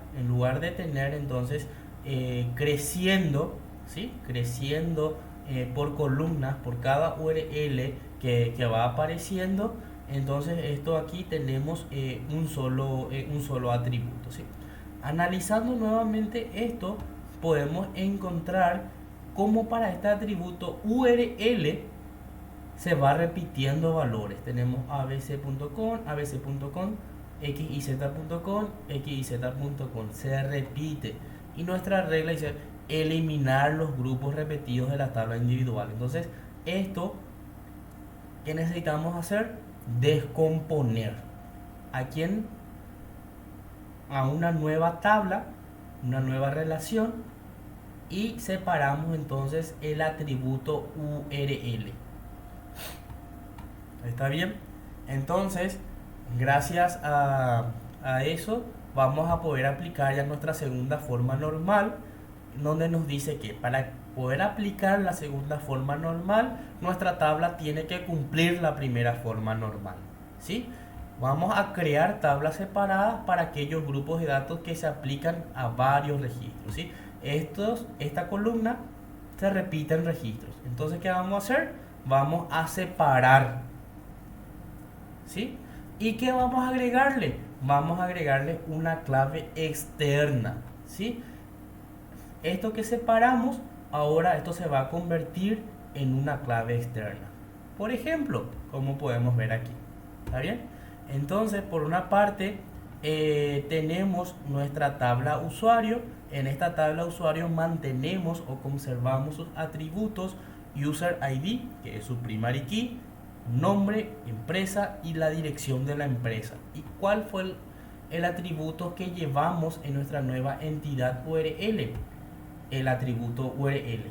de tener entonces creciendo, ¿sí? Creciendo por columnas, por cada URL que va apareciendo, entonces esto aquí tenemos un solo atributo, ¿sí? Analizando nuevamente esto, podemos encontrar cómo para este atributo URL se va repitiendo valores. Tenemos abc.com, abc.com, xiz.com, xiz.com. Se repite. Y nuestra regla dice eliminar los grupos repetidos de la tabla individual. Entonces, esto que necesitamos hacer, descomponer. ¿A quién? A una nueva tabla, una nueva relación, y separamos entonces el atributo URL. ¿Está bien? Entonces, gracias a eso, vamos a poder aplicar ya nuestra segunda forma normal, donde nos dice que para poder aplicar la segunda forma normal, nuestra tabla tiene que cumplir la primera forma normal, ¿sí? Vamos a crear tablas separadas para aquellos grupos de datos que se aplican a varios registros, ¿sí? Esta columna se repite en registros. Entonces, ¿qué vamos a hacer? Vamos a separar, ¿sí? ¿Y qué vamos a agregarle? Vamos a agregarle una clave externa, ¿sí? Esto que separamos, ahora esto se va a convertir en una clave externa. Por ejemplo, como podemos ver aquí. ¿Está bien? Entonces, por una parte, tenemos nuestra tabla usuario. En esta tabla usuario mantenemos o conservamos sus atributos user ID, que es su primary key, nombre, empresa y la dirección de la empresa. ¿Y cuál fue el atributo que llevamos en nuestra nueva entidad URL? El atributo URL,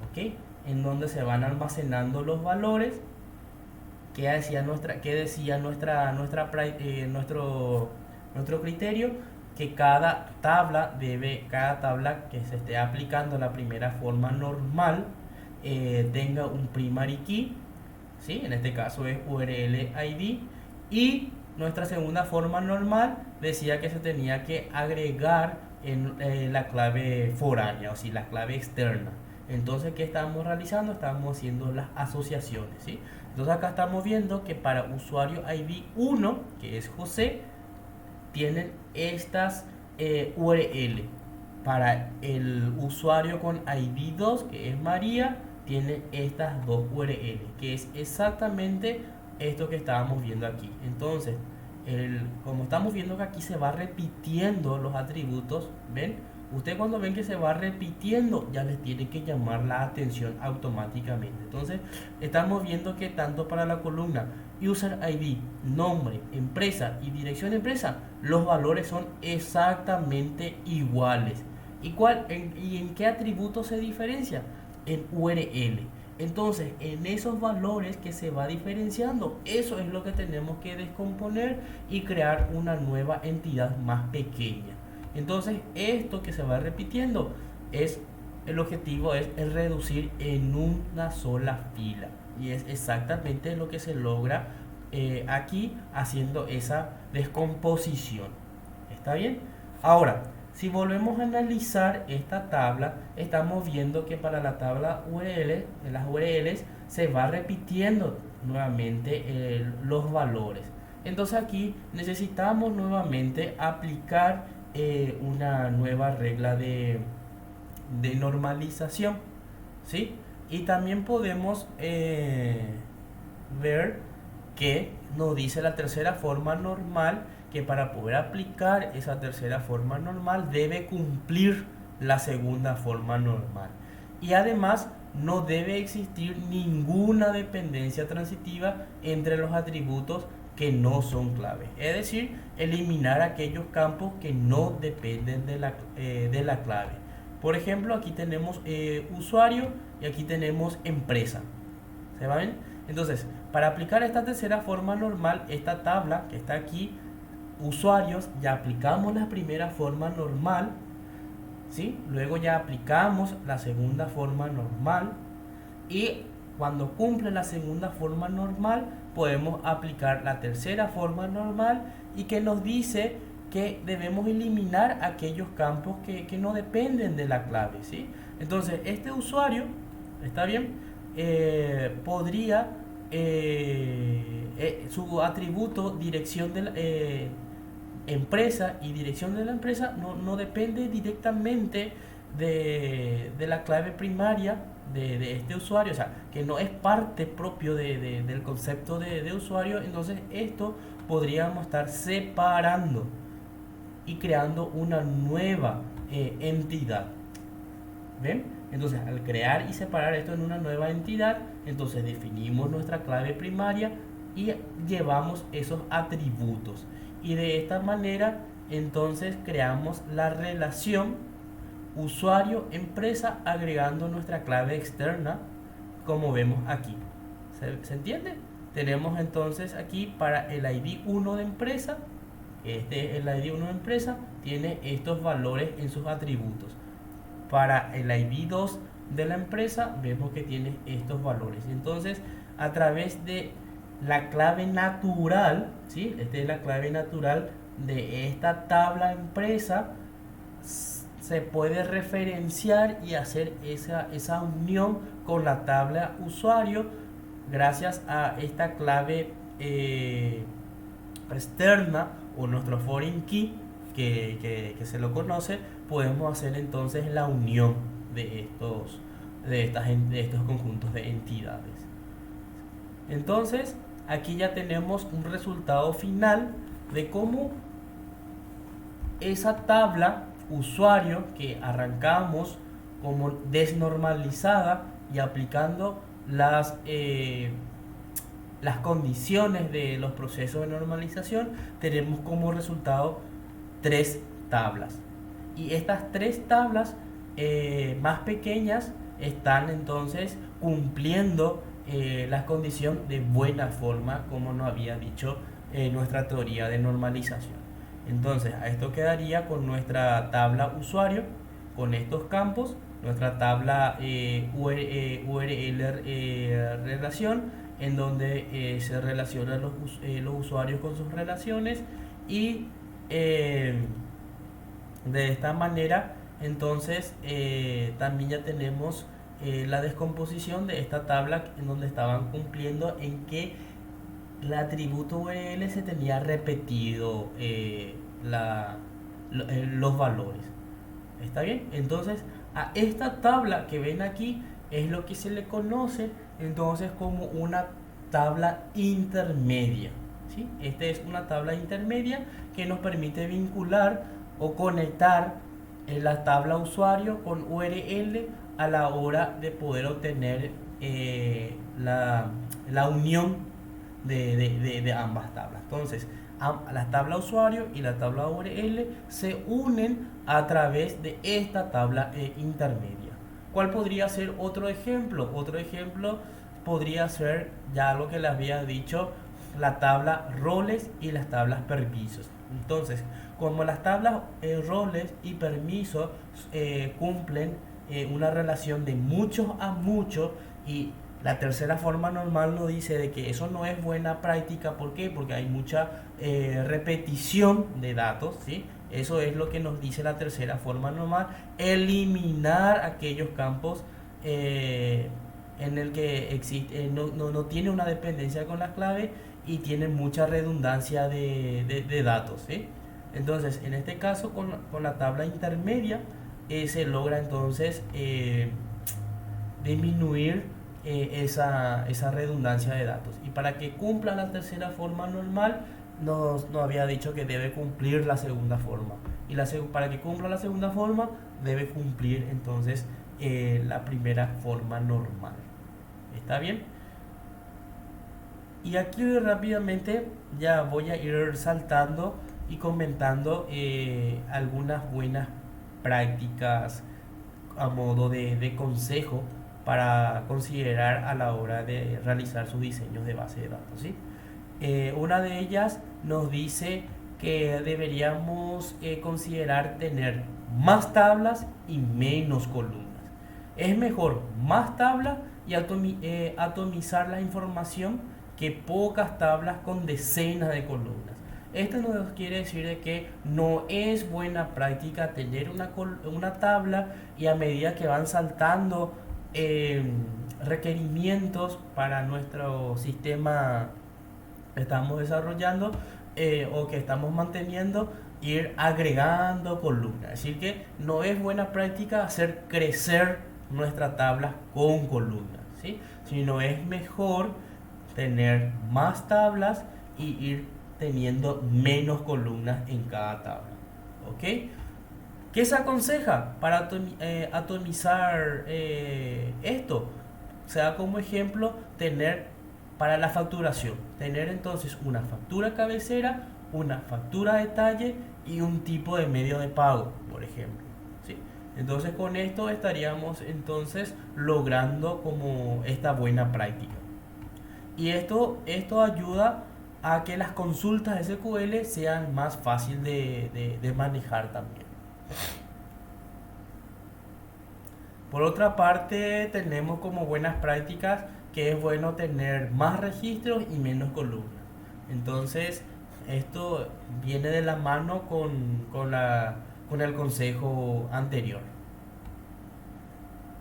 ¿ok? En donde se van almacenando los valores que decía nuestro criterio, que cada tabla que se esté aplicando la primera forma normal tenga un primary key, ¿sí? En este caso es URL ID, y nuestra segunda forma normal decía que se tenía que agregar en la clave foránea, o sea, la clave externa. Entonces, ¿qué estamos realizando? Estamos haciendo las asociaciones, ¿sí? Entonces acá estamos viendo que para usuario ID 1, que es José, tienen estas URL. Para el usuario con ID 2, que es María, tiene estas dos URL, que es exactamente esto que estábamos viendo aquí. Entonces, como estamos viendo que aquí se va repitiendo los atributos, ¿ven? Usted cuando ven que se va repitiendo, ya les tiene que llamar la atención automáticamente. Entonces, estamos viendo que tanto para la columna User ID, nombre, empresa y dirección de empresa, los valores son exactamente iguales. ¿Y en qué atributo se diferencia? En URL. Entonces, en esos valores que se va diferenciando, eso es lo que tenemos que descomponer y crear una nueva entidad más pequeña. Entonces, esto que se va repitiendo, el objetivo es reducir en una sola fila. Y es exactamente lo que se logra aquí haciendo esa descomposición. ¿Está bien? Ahora, si volvemos a analizar esta tabla, estamos viendo que para la tabla URL, en las URLs, se va repitiendo nuevamente los valores. Entonces aquí necesitamos nuevamente aplicar una nueva regla de normalización, ¿sí? Y también podemos ver que nos dice la tercera forma normal que para poder aplicar esa tercera forma normal debe cumplir la segunda forma normal. Y además no debe existir ninguna dependencia transitiva entre los atributos que no son clave. Es decir, eliminar aquellos campos que no dependen de la clave. Por ejemplo, aquí tenemos usuario y aquí tenemos empresa. ¿Se va bien? Entonces, para aplicar esta tercera forma normal, esta tabla que está aquí, usuarios, ya aplicamos la primera forma normal, ¿sí? Luego ya aplicamos la segunda forma normal y cuando cumple la segunda forma normal podemos aplicar la tercera forma normal y que nos dice que debemos eliminar aquellos campos que no dependen de la clave, ¿sí? Entonces este usuario, ¿está bien? Podría su atributo dirección de la empresa y dirección de la empresa no depende directamente de la clave primaria de este usuario, o sea, que no es parte propio del concepto de usuario. Entonces esto podríamos estar separando y creando una nueva entidad. ¿Ven? Entonces, al crear y separar esto en una nueva entidad, entonces definimos nuestra clave primaria y llevamos esos atributos. Y de esta manera, entonces creamos la relación usuario-empresa agregando nuestra clave externa, como vemos aquí. ¿Se entiende? Tenemos entonces aquí para el ID 1 de empresa, el ID 1 de empresa tiene estos valores en sus atributos. Para el ID 2 de la empresa vemos que tiene estos valores. Entonces, a través de la clave natural, ¿sí? Esta es la clave natural de esta tabla empresa, se puede referenciar y hacer esa unión con la tabla usuario gracias a esta clave externa o nuestro foreign key que se lo conoce. Podemos hacer entonces la unión de estos conjuntos de entidades. Entonces aquí ya tenemos un resultado final de cómo esa tabla usuario que arrancamos como desnormalizada y aplicando las condiciones de los procesos de normalización, tenemos como resultado tres tablas. Y estas tres tablas más pequeñas están entonces cumpliendo la condición de buena forma, como nos había dicho nuestra teoría de normalización. Entonces, a esto quedaría con nuestra tabla usuario, con estos campos, nuestra tabla URL relación, en donde se relacionan los usuarios con sus relaciones y de esta manera entonces también ya tenemos la descomposición de esta tabla en donde estaban cumpliendo en que el atributo URL se tenía repetido los valores. ¿Está bien? Entonces a esta tabla que ven aquí es lo que se le conoce entonces como una tabla intermedia. ¿Sí? Esta es una tabla intermedia que nos permite vincular o conectar la tabla usuario con URL a la hora de poder obtener la unión de ambas tablas. Entonces, la tabla usuario y la tabla URL se unen a través de esta tabla intermedia. ¿Cuál podría ser otro ejemplo? Otro ejemplo podría ser ya lo que les había dicho, la tabla roles y las tablas permisos. Entonces, como las tablas roles y permisos cumplen una relación de muchos a muchos, y la tercera forma normal nos dice de que eso no es buena práctica. ¿Por qué? Porque hay mucha repetición de datos, ¿sí? Eso es lo que nos dice la tercera forma normal: eliminar aquellos campos en el que existe, no tiene una dependencia con la clave y tiene mucha redundancia de datos, ¿sí? Entonces, en este caso, con la tabla intermedia se logra entonces disminuir esa redundancia de datos. Y para que cumpla la tercera forma normal, nos había dicho que debe cumplir la segunda forma. Y para que cumpla la segunda forma, debe cumplir entonces la primera forma normal. ¿Está bien? Y aquí rápidamente ya voy a ir saltando y comentando algunas buenas prácticas a modo de consejo para considerar a la hora de realizar sus diseños de base de datos, ¿sí? Una de ellas nos dice que deberíamos considerar tener más tablas y menos columnas. Es mejor más tablas y atomizar la información que pocas tablas con decenas de columnas. Esto nos quiere decir de que no es buena práctica tener una tabla y a medida que van saltando requerimientos para nuestro sistema que estamos desarrollando o que estamos manteniendo, ir agregando columnas. Es decir, que no es buena práctica hacer crecer nuestra tabla con columnas, ¿sí? Sino es mejor tener más tablas y ir teniendo menos columnas en cada tabla. ¿Ok? ¿Qué se aconseja para atomizar esto? Se da como ejemplo tener para la facturación, tener entonces una factura cabecera, una factura detalle y un tipo de medio de pago, por ejemplo. ¿Sí? Entonces con esto estaríamos entonces logrando como esta buena práctica. Y esto ayuda a que las consultas SQL sean más fáciles de manejar también. Por otra parte, tenemos como buenas prácticas que es bueno tener más registros y menos columnas. Entonces, esto viene de la mano con el consejo anterior.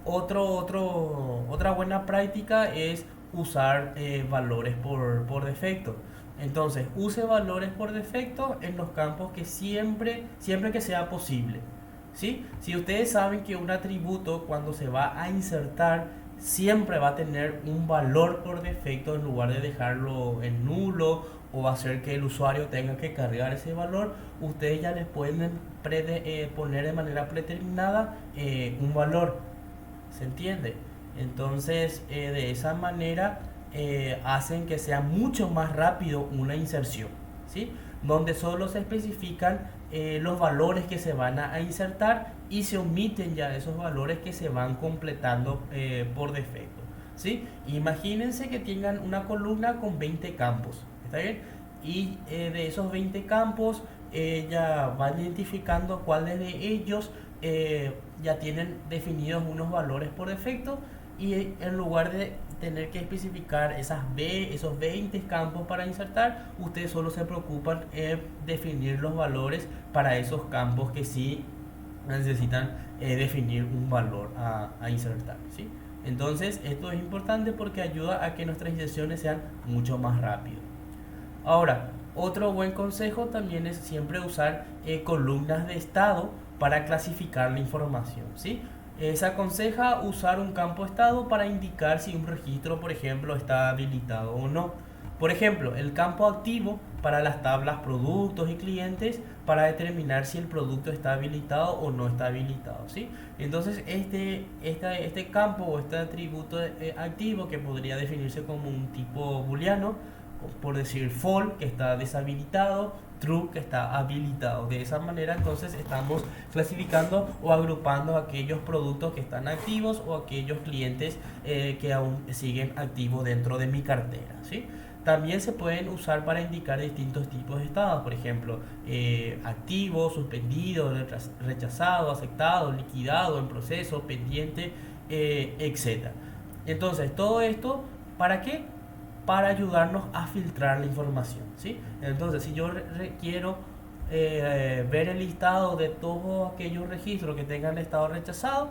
Otra buena práctica es usar valores por defecto. Entonces, use valores por defecto en los campos que siempre que sea posible. ¿Sí? Si ustedes saben que un atributo cuando se va a insertar siempre va a tener un valor por defecto en lugar de dejarlo en nulo o hacer que el usuario tenga que cargar ese valor. Ustedes ya les pueden poner de manera predeterminada un valor, ¿se entiende? Entonces, de esa manera hacen que sea mucho más rápido una inserción, ¿sí? Donde solo se especifican los valores que se van a insertar y se omiten ya esos valores que se van completando por defecto, ¿sí? Imagínense que tengan una columna con 20 campos, ¿está bien? Y de esos 20 campos ya van identificando cuáles de ellos ya tienen definidos unos valores por defecto, y en lugar de tener que especificar esos 20 campos para insertar, ustedes solo se preocupan en definir los valores para esos campos que sí necesitan definir un valor a insertar, ¿sí? Entonces esto es importante porque ayuda a que nuestras inserciones sean mucho más rápidas. Ahora, otro buen consejo también es siempre usar columnas de estado para clasificar la información, ¿sí? Se aconseja usar un campo estado para indicar si un registro, por ejemplo, está habilitado o no. Por ejemplo, el campo activo para las tablas productos y clientes para determinar si el producto está habilitado o no está habilitado, ¿sí? Entonces, este campo o este atributo activo, que podría definirse como un tipo booleano, por decir false, que está deshabilitado, true, que está habilitado. De esa manera entonces estamos clasificando o agrupando aquellos productos que están activos o aquellos clientes que aún siguen activos dentro de mi cartera, ¿sí? También se pueden usar para indicar distintos tipos de estados, por ejemplo, activo, suspendido, rechazado, aceptado, liquidado, en proceso, pendiente, etc. Entonces, todo esto, ¿para qué? Para ayudarnos a filtrar la información, ¿sí? Entonces, si yo quiero ver el listado de todos aquellos registros que tengan estado rechazado,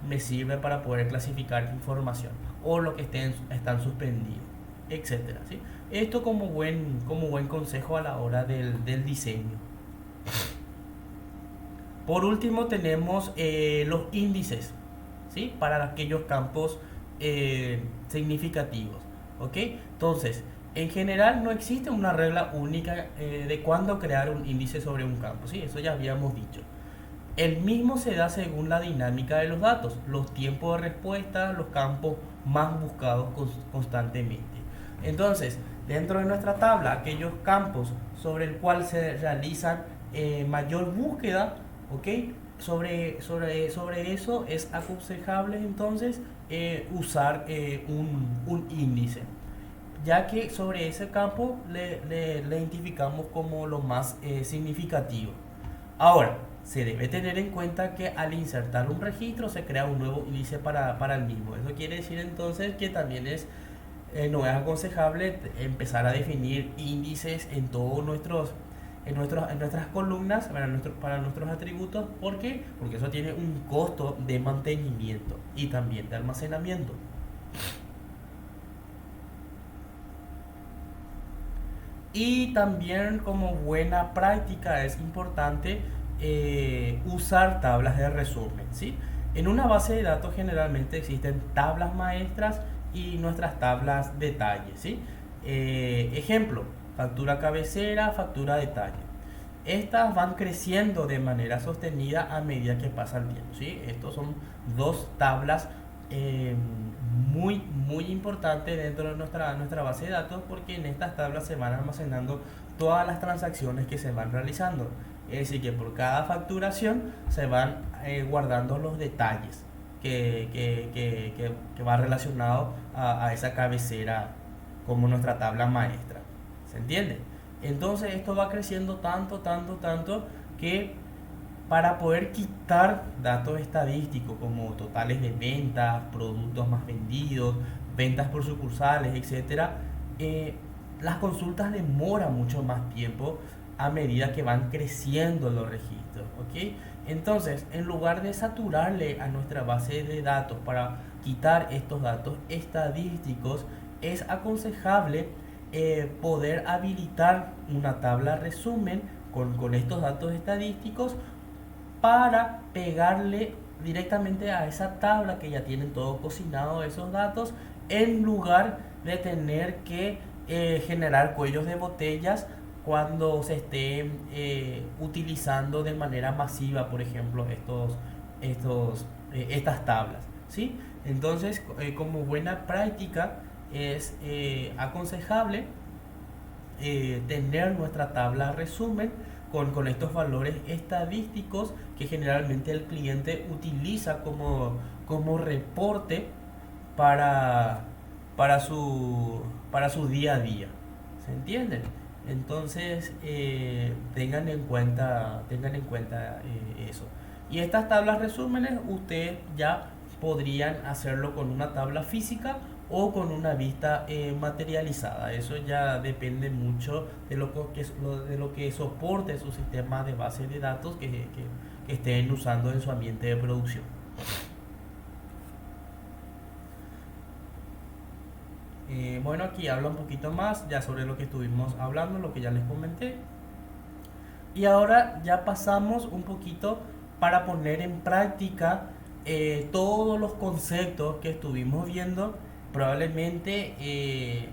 me sirve para poder clasificar información, o lo que están suspendidos, etcétera, ¿sí? Esto como buen consejo a la hora del diseño. Por último tenemos los índices, ¿sí? Para aquellos campos significativos, ¿ok? Entonces, en general no existe una regla única de cuándo crear un índice sobre un campo, ¿sí? Eso ya habíamos dicho. El mismo se da según la dinámica de los datos, los tiempos de respuesta, los campos más buscados constantemente. Entonces, dentro de nuestra tabla, aquellos campos sobre el cual se realizan mayor búsqueda, ¿ok? Sobre eso es aconsejable entonces usar un índice, ya que sobre ese campo le identificamos como lo más significativo. Ahora, se debe tener en cuenta que al insertar un registro se crea un nuevo índice para el mismo. Eso quiere decir entonces que también no es aconsejable empezar a definir índices en todos en nuestras columnas para nuestros atributos. ¿Por qué? Porque eso tiene un costo de mantenimiento y también de almacenamiento. Y también como buena práctica es importante usar tablas de resumen, ¿sí? En una base de datos generalmente existen tablas maestras y nuestras tablas detalle, ¿sí? Ejemplo, factura cabecera, factura detalle. Estas van creciendo de manera sostenida a medida que pasa el tiempo, ¿sí? Estos son dos tablas eh, muy importantes dentro de nuestra base de datos, porque en estas tablas se van almacenando todas las transacciones que se van realizando. Es decir, que por cada facturación se van guardando los detalles que va relacionado a esa cabecera como nuestra tabla maestra. ¿Se entiende? Entonces esto va creciendo tanto que para poder quitar datos estadísticos como totales de ventas, productos más vendidos, ventas por sucursales, etcétera, las consultas demoran mucho más tiempo a medida que van creciendo los registros, ¿ok? Entonces, en lugar de saturarle a nuestra base de datos para quitar estos datos estadísticos, es aconsejable poder habilitar una tabla resumen con estos datos estadísticos para pegarle directamente a esa tabla que ya tienen todo cocinado esos datos, en lugar de tener que generar cuellos de botellas cuando se esté utilizando de manera masiva, por ejemplo, estas tablas, ¿sí? Entonces, como buena práctica, es aconsejable tener nuestra tabla resumen con estos valores estadísticos que generalmente el cliente utiliza como reporte para, para su día a día. ¿Se entiende? Entonces, tengan en cuenta eso. Y estas tablas resúmenes, ustedes ya podrían hacerlo con una tabla física o con una vista materializada. Eso ya depende mucho de lo que soporte su sistema de base de datos que estén usando en su ambiente de producción. Bueno, aquí habla un poquito más ya sobre lo que estuvimos hablando, lo que ya les comenté. Y ahora ya pasamos un poquito para poner en práctica todos los conceptos que estuvimos viendo. Probablemente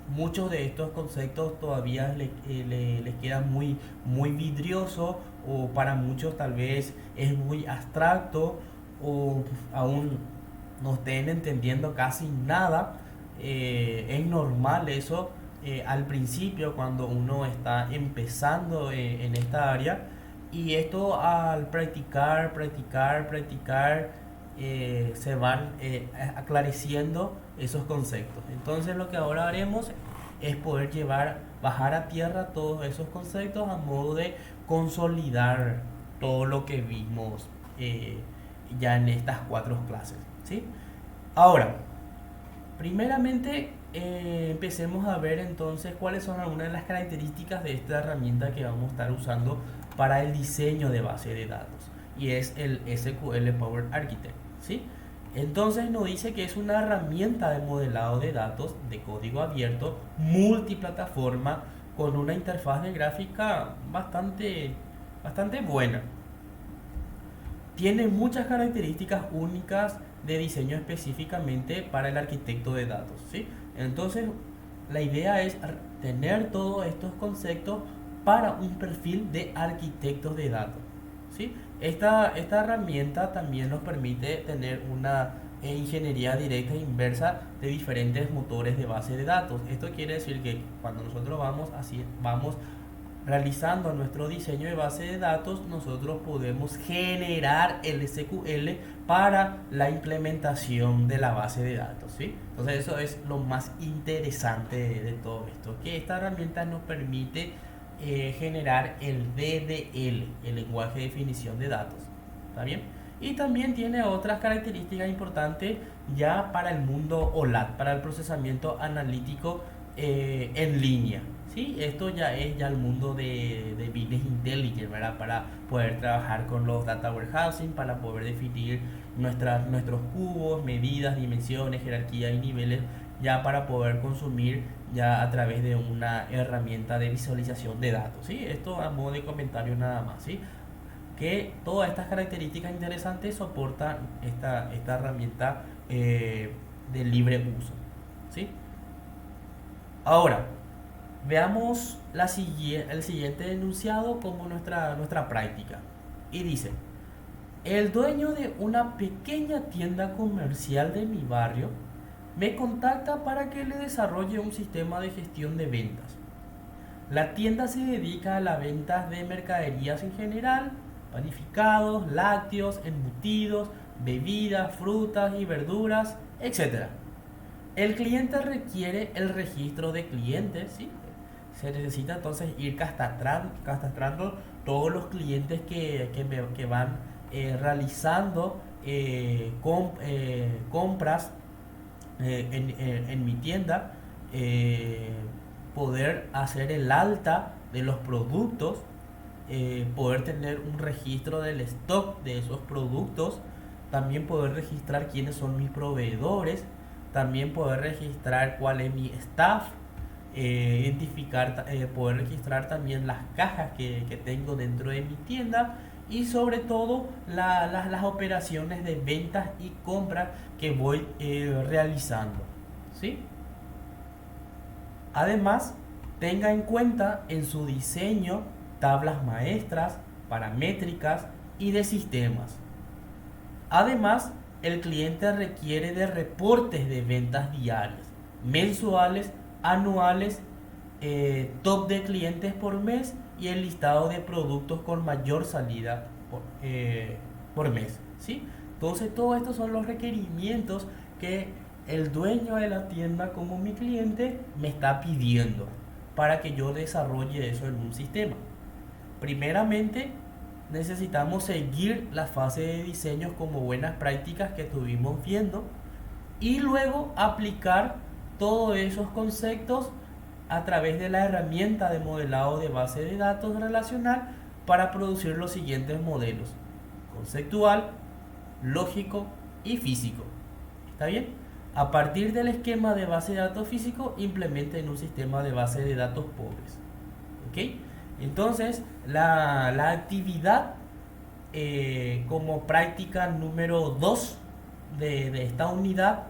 muchos de estos conceptos todavía les quedan muy vidrioso, o para muchos tal vez es muy abstracto, o aún no estén entendiendo casi nada. Es normal eso al principio cuando uno está empezando en esta área, y esto al practicar, se van aclareciendo esos conceptos. Entonces lo que ahora haremos es poder bajar a tierra todos esos conceptos a modo de consolidar todo lo que vimos ya en estas 4 clases, ¿sí? Ahora, primeramente, empecemos a ver entonces cuáles son algunas de las características de esta herramienta que vamos a estar usando para el diseño de base de datos, y es el SQL Power Architect, ¿sí? Entonces nos dice que es una herramienta de modelado de datos de código abierto multiplataforma con una interfaz de gráfica bastante buena. Tiene muchas características únicas de diseño específicamente para el arquitecto de datos, ¿sí? Entonces, la idea es tener todos estos conceptos para un perfil de arquitectos de datos, ¿sí? Esta herramienta también nos permite tener una ingeniería directa e inversa de diferentes motores de base de datos. Esto quiere decir que cuando nosotros vamos realizando nuestro diseño de base de datos, nosotros podemos generar el SQL para la implementación de la base de datos, ¿sí? Entonces eso es lo más interesante de todo esto, que esta herramienta nos permite generar el DDL, el lenguaje de definición de datos, ¿está bien? Y también tiene otras características importantes ya para el mundo OLAP, para el procesamiento analítico en línea. ¿Sí? Esto ya es el mundo de Business Intelligence, ¿verdad? Para poder trabajar con los Data Warehousing, para poder definir nuestros cubos, medidas, dimensiones, jerarquía y niveles, ya para poder consumir ya a través de una herramienta de visualización de datos, ¿sí? Esto a modo de comentario nada más, ¿sí? Que todas estas características interesantes soportan esta herramienta de libre uso, ¿sí? Ahora, veamos el siguiente enunciado como nuestra práctica. Y dice: el dueño de una pequeña tienda comercial de mi barrio me contacta para que le desarrolle un sistema de gestión de ventas. La tienda se dedica a la venta de mercaderías en general, panificados, lácteos, embutidos, bebidas, frutas y verduras, etc. El cliente requiere el registro de clientes, ¿sí? Se necesita entonces ir catastrando todos los clientes que van realizando compras en mi tienda, poder hacer el alta de los productos, poder tener un registro del stock de esos productos, también poder registrar quiénes son mis proveedores, también poder registrar cuál es mi staff, poder registrar también las cajas que tengo dentro de mi tienda, y sobre todo las operaciones de ventas y compras que voy realizando, ¿sí? Además, tenga en cuenta en su diseño tablas maestras, paramétricas y de sistemas. Además, el cliente requiere de reportes de ventas diarias, mensuales, anuales, top de clientes por mes y el listado de productos con mayor salida por mes, ¿sí? Entonces, todos estos son los requerimientos que el dueño de la tienda como mi cliente me está pidiendo para que yo desarrolle eso en un sistema. Primeramente, necesitamos seguir la fase de diseño como buenas prácticas que estuvimos viendo y luego aplicar todos esos conceptos a través de la herramienta de modelado de base de datos relacional para producir los siguientes modelos: conceptual, lógico y físico. ¿Está bien? A partir del esquema de base de datos físico, implementen un sistema de base de datos pobres. ¿Ok? Entonces, la actividad como práctica número 2 de esta unidad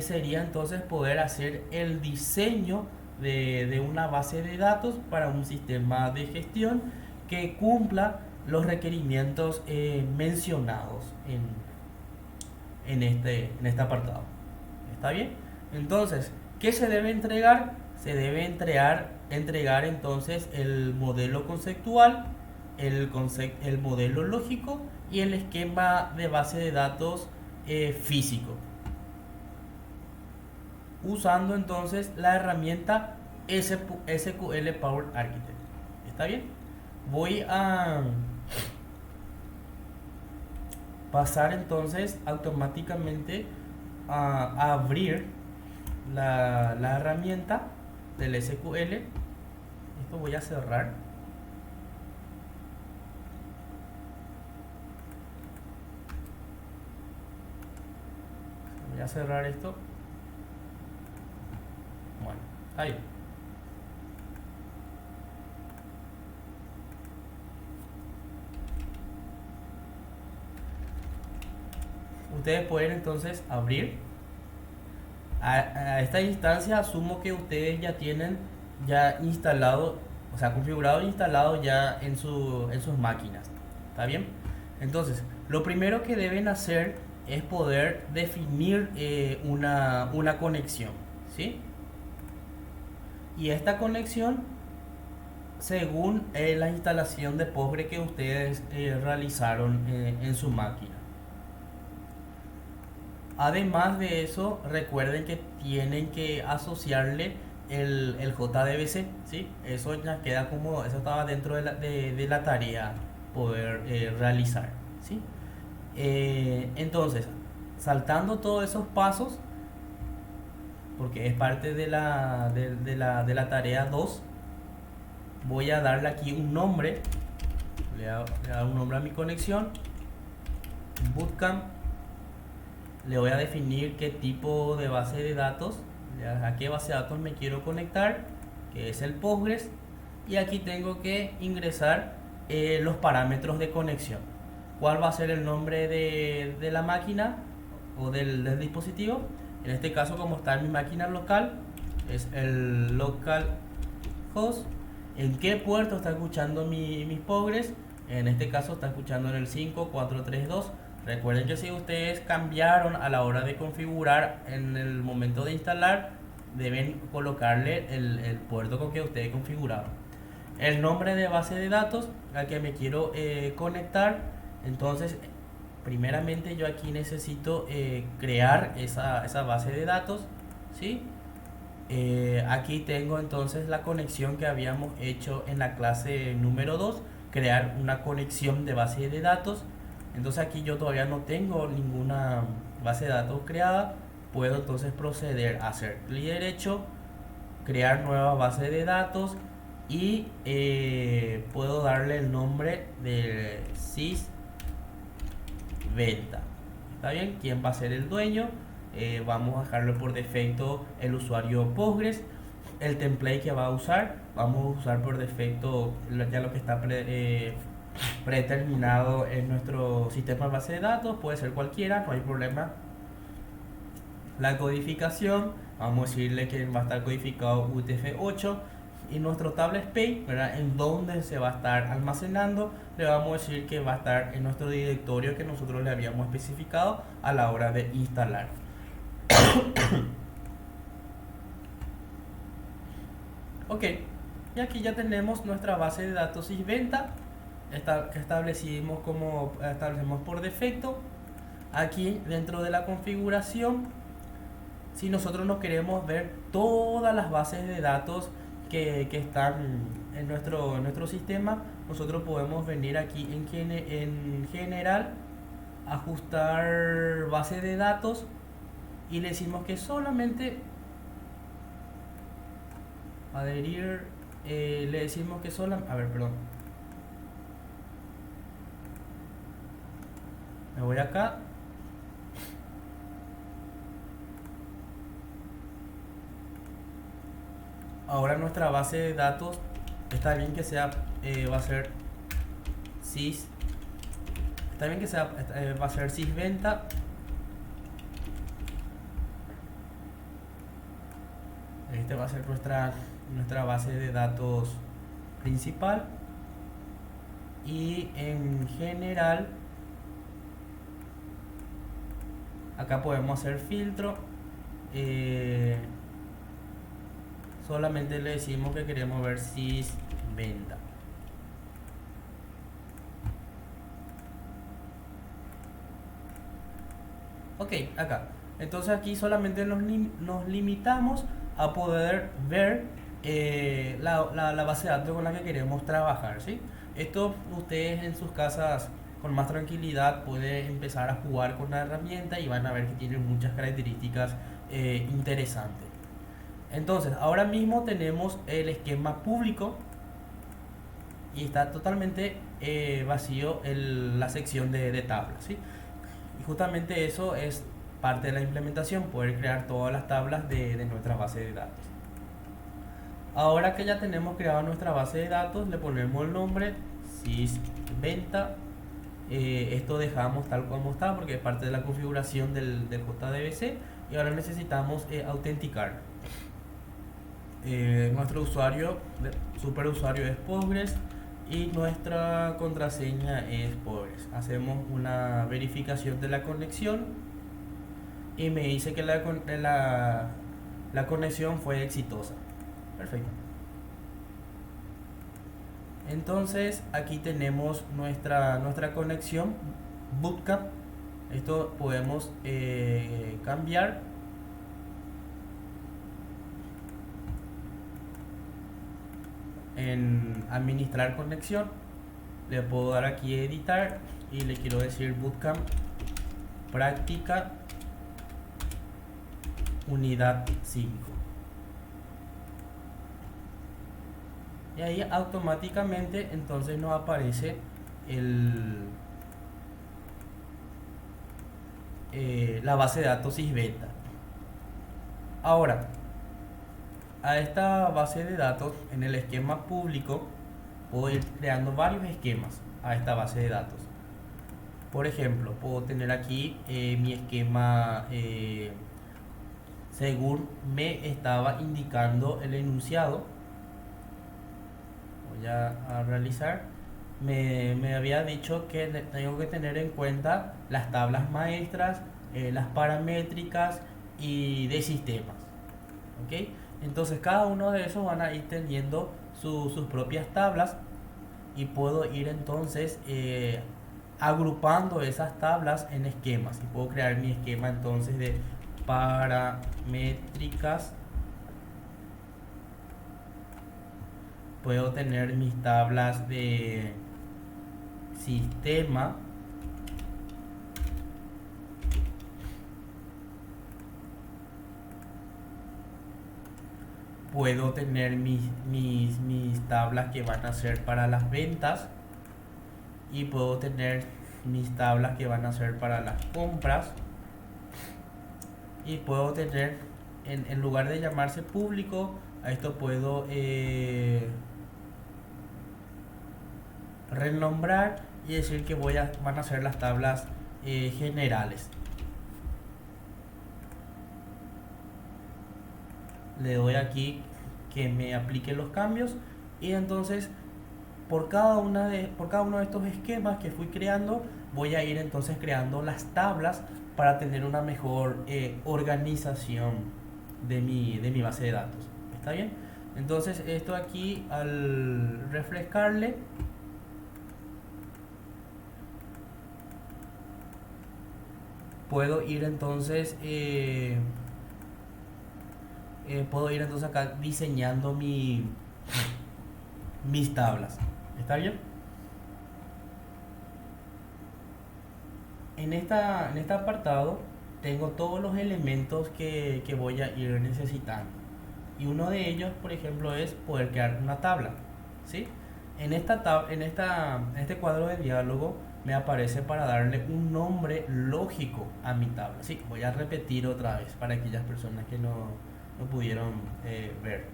sería entonces poder hacer el diseño de una base de datos para un sistema de gestión que cumpla los requerimientos mencionados en este apartado. ¿Está bien? Entonces, ¿qué se debe entregar? Se debe entregar entonces el modelo conceptual, el modelo lógico y el esquema de base de datos físico, usando entonces la herramienta SQL Power Architect. ¿Está bien? Voy a pasar entonces automáticamente a abrir la herramienta del SQL. Esto voy a cerrar. Voy a cerrar esto. Bueno, ahí. Ustedes pueden entonces abrir a esta instancia. Asumo que ustedes ya tienen ya instalado, o sea, configurado e instalado ya en sus máquinas. ¿Está bien? Entonces, lo primero que deben hacer es poder definir una conexión, ¿sí? Y esta conexión, según la instalación de Postgre que ustedes realizaron en su máquina. Además de eso, recuerden que tienen que asociarle el JDBC, ¿sí? Eso ya queda como, eso estaba dentro de la tarea poder realizar, ¿sí? Entonces, saltando todos esos pasos, porque es parte de la tarea 2, voy a darle aquí un nombre. Le voy a dar un nombre a mi conexión, Bootcamp. Le voy a definir qué tipo de base de datos, a qué base de datos me quiero conectar, que es el Postgres, y aquí tengo que ingresar los parámetros de conexión. ¿Cuál va a ser el nombre de la máquina o del dispositivo? En este caso, como está en mi máquina local, es el localhost. ¿En qué puerto está escuchando mis Postgres? En este caso está escuchando en el 5432. Recuerden que si ustedes cambiaron a la hora de configurar, en el momento de instalar, deben colocarle el puerto con que ustedes configuraron. El nombre de base de datos al que me quiero conectar. Entonces, primeramente yo aquí necesito crear esa base de datos, ¿sí? Aquí tengo entonces la conexión que habíamos hecho en la clase número 2, crear una conexión de base de datos. Entonces aquí yo todavía no tengo ninguna base de datos creada. Puedo entonces proceder a hacer clic derecho, crear nueva base de datos y puedo darle el nombre de sysventa. ¿Está bien? ¿Quién va a ser el dueño? Vamos a dejarlo por defecto el usuario Postgres. El template que va a usar, vamos a usar por defecto ya lo que está predeterminado en nuestro sistema de base de datos, puede ser cualquiera, no hay problema. La codificación, vamos a decirle que va a estar codificado UTF-8 y nuestro table space, ¿verdad? En donde se va a estar almacenando, le vamos a decir que va a estar en nuestro directorio que nosotros le habíamos especificado a la hora de instalar. Ok, y aquí ya tenemos nuestra base de datos Sysventa que establecimos por defecto. Aquí dentro de la configuración, si nosotros no queremos ver todas las bases de datos que están en nuestro sistema, nosotros podemos venir aquí en general, ajustar base de datos y le decimos que solamente adherir, le decimos que solamente, me voy acá. Ahora nuestra base de datos está bien que sea, va a ser sys, está bien que sea, va a ser Sysventa. Este va a ser nuestra base de datos principal, y en general acá podemos hacer filtro. Solamente le decimos que queremos ver Sysventa. Ok, acá. Entonces aquí solamente nos limitamos a poder ver la base de datos con la que queremos trabajar, ¿sí? Esto ustedes en sus casas con más tranquilidad pueden empezar a jugar con la herramienta y van a ver que tiene muchas características interesantes. Entonces, ahora mismo tenemos el esquema público y está totalmente vacío la sección de tablas, ¿sí? Y justamente eso es parte de la implementación, poder crear todas las tablas de nuestra base de datos. Ahora que ya tenemos creado nuestra base de datos, le ponemos el nombre Sysventa. Esto dejamos tal como está porque es parte de la configuración del JDBC, y ahora necesitamos autenticar. Nuestro superusuario es Postgres y nuestra contraseña es Postgres. Hacemos una verificación de la conexión y me dice que la conexión fue exitosa. Perfecto. Entonces aquí tenemos nuestra conexión Bootcamp. Esto podemos cambiar. En administrar conexión le puedo dar aquí editar y le quiero decir Bootcamp práctica unidad 5, y ahí automáticamente entonces nos aparece la base de datos Sysventa. Ahora, a esta base de datos en el esquema público puedo ir creando varios esquemas a esta base de datos. Por ejemplo, puedo tener aquí mi esquema según me estaba indicando el enunciado. Voy a realizar. Me había dicho que tengo que tener en cuenta las tablas maestras, las paramétricas y de sistemas. ¿Ok? Entonces cada uno de esos van a ir teniendo sus propias tablas, y puedo ir entonces agrupando esas tablas en esquemas, y puedo crear mi esquema entonces de paramétricas. Puedo tener mis tablas de sistema. Puedo tener mis tablas que van a ser para las ventas, y puedo tener mis tablas que van a ser para las compras, y puedo tener en lugar de llamarse público, a esto puedo renombrar y decir que van a ser las tablas generales. Le doy aquí que me aplique los cambios y entonces por cada uno de estos esquemas que fui creando voy a ir entonces creando las tablas para tener una mejor organización de mi base de datos. ¿Está bien? Entonces esto aquí al refrescarle puedo ir entonces acá diseñando mis tablas. ¿Está bien? En este apartado tengo todos los elementos que voy a ir necesitando. Y uno de ellos, por ejemplo, es poder crear una tabla. ¿Sí? En este cuadro de diálogo me aparece para darle un nombre lógico a mi tabla. Sí, voy a repetir otra vez para aquellas personas que no pudieron ver.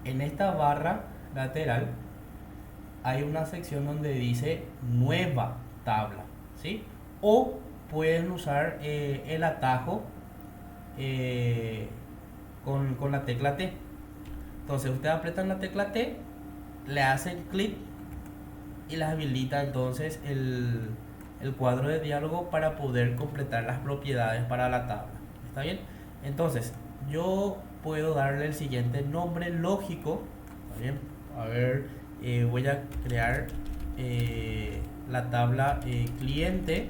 En esta barra lateral hay una sección donde dice nueva tabla, ¿sí? O pueden usar el atajo con la tecla T. Entonces ustedes apretan la tecla T, le hacen clic y les habilita entonces el cuadro de diálogo para poder completar las propiedades para la tabla. ¿Está bien? Entonces yo puedo darle el siguiente nombre lógico. ¿Está bien? A ver, voy a crear la tabla cliente.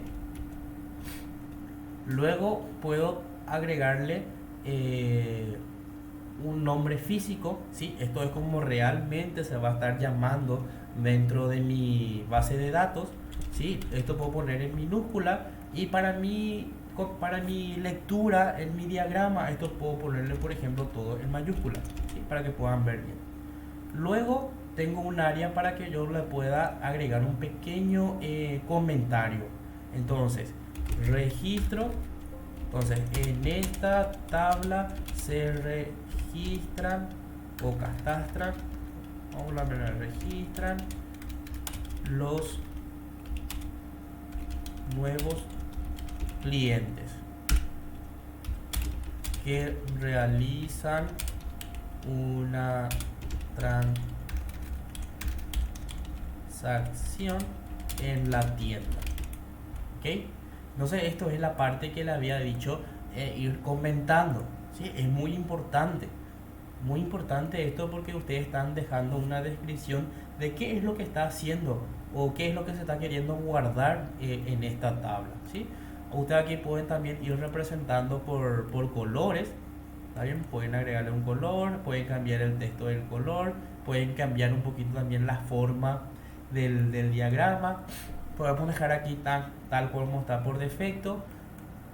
Luego puedo agregarle un nombre físico, ¿sí? Esto es como realmente se va a estar llamando dentro de mi base de datos, ¿sí? Esto puedo poner en minúscula y para mi lectura en mi diagrama esto puedo ponerle por ejemplo todo en mayúscula, ¿sí? Para que puedan ver bien. Luego tengo un área para que yo le pueda agregar un pequeño comentario. Entonces registro. Entonces en esta tabla se registran o catastran, vamos a ver, registran los nuevos clientes que realizan una transacción en la tienda. ¿Ok? Entonces esto es la parte que le había dicho ir comentando, ¿sí? Es muy importante esto porque ustedes están dejando una descripción de qué es lo que está haciendo o qué es lo que se está queriendo guardar en esta tabla, ¿sí? Ustedes aquí pueden también ir representando por colores, ¿está bien? Pueden agregarle un color, pueden cambiar el texto del color, pueden cambiar un poquito también la forma del diagrama. Podemos dejar aquí tal como está por defecto.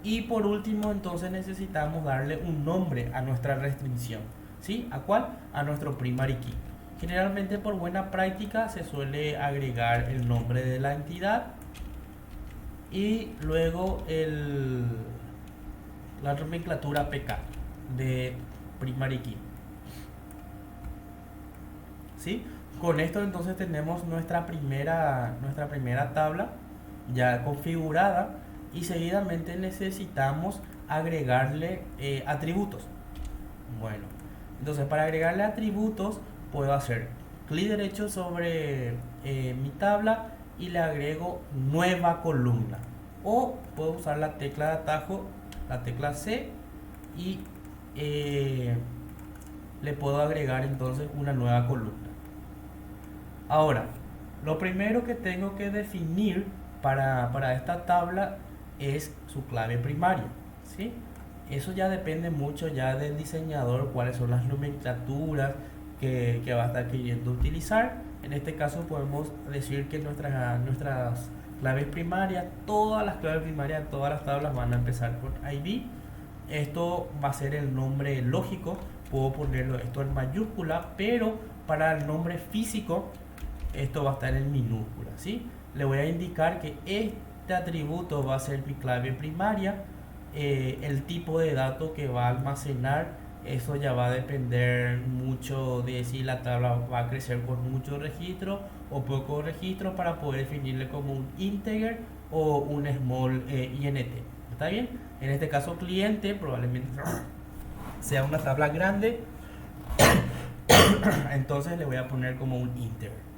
Y por último entonces necesitamos darle un nombre a nuestra restricción, ¿sí? ¿A cuál? A nuestro primary key. Generalmente por buena práctica se suele agregar el nombre de la entidad y luego la nomenclatura PK de primary key, ¿sí? Con esto entonces tenemos nuestra primera tabla ya configurada y seguidamente necesitamos agregarle atributos. Bueno, entonces para agregarle atributos puedo hacer clic derecho sobre mi tabla y le agrego nueva columna, o puedo usar la tecla de atajo, la tecla C, y le puedo agregar entonces una nueva columna. Ahora, lo primero que tengo que definir para esta tabla es su clave primaria, ¿sí? Eso ya depende mucho ya del diseñador, cuáles son las nomenclaturas que va a estar queriendo utilizar. En este caso podemos decir que nuestras claves primarias, todas las claves primarias de todas las tablas van a empezar con ID. Esto va a ser el nombre lógico, puedo ponerlo esto en mayúscula, pero para el nombre físico esto va a estar en minúscula, ¿sí? Le voy a indicar que este atributo va a ser mi clave primaria, el tipo de dato que va a almacenar Eso ya va a depender mucho de si la tabla va a crecer con mucho registro o poco registro para poder definirle como un integer o un small int. ¿Está bien? En este caso cliente probablemente sea una tabla grande, entonces le voy a poner como un integer.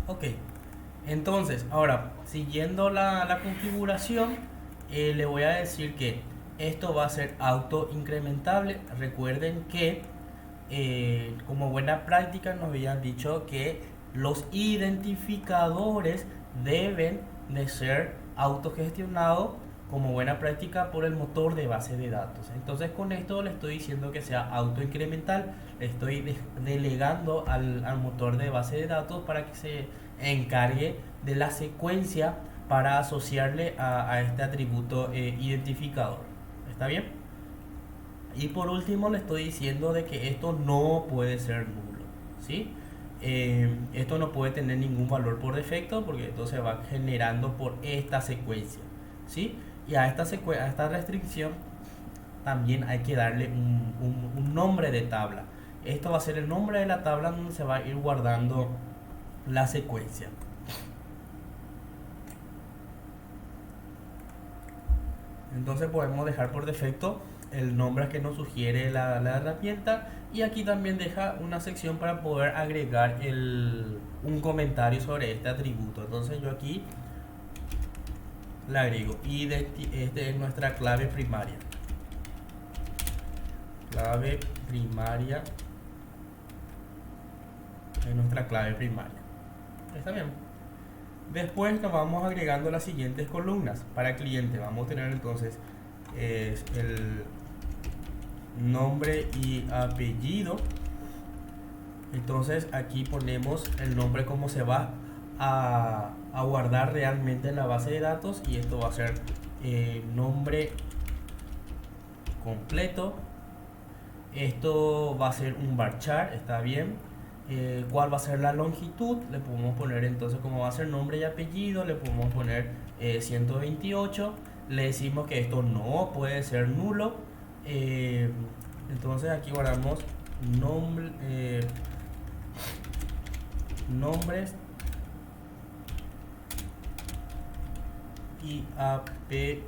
Ok, entonces ahora siguiendo la configuración, le voy a decir que esto va a ser auto incrementable. Recuerden que como buena práctica nos habían dicho que los identificadores deben de ser autogestionados como buena práctica por el motor de base de datos. Entonces con esto le estoy diciendo que sea autoincremental, le estoy delegando al motor de base de datos para que se encargue de la secuencia para asociarle a este atributo identificador. ¿Está bien? Y por último le estoy diciendo de que esto no puede ser nulo, ¿sí? Esto no puede tener ningún valor por defecto porque esto se va generando por esta secuencia, ¿sí? Y a esta restricción también hay que darle un nombre de tabla. Esto va a ser el nombre de la tabla donde se va a ir guardando la secuencia. Entonces podemos dejar por defecto el nombre que nos sugiere la herramienta, y aquí también deja una sección para poder agregar un comentario sobre este atributo. Entonces yo aquí le agrego y este es nuestra clave primaria. Clave primaria es nuestra clave primaria. ¿Está bien? Después nos vamos agregando las siguientes columnas. Para el cliente vamos a tener entonces el nombre y apellido. Entonces aquí ponemos el nombre como se va a guardar realmente en la base de datos, y esto va a ser nombre completo. Esto va a ser un varchar, está bien. ¿Cuál va a ser la longitud? Le podemos poner entonces, como va a ser nombre y apellido, le podemos poner 128. Le decimos que esto no puede ser nulo. Entonces aquí guardamos nombres y apellido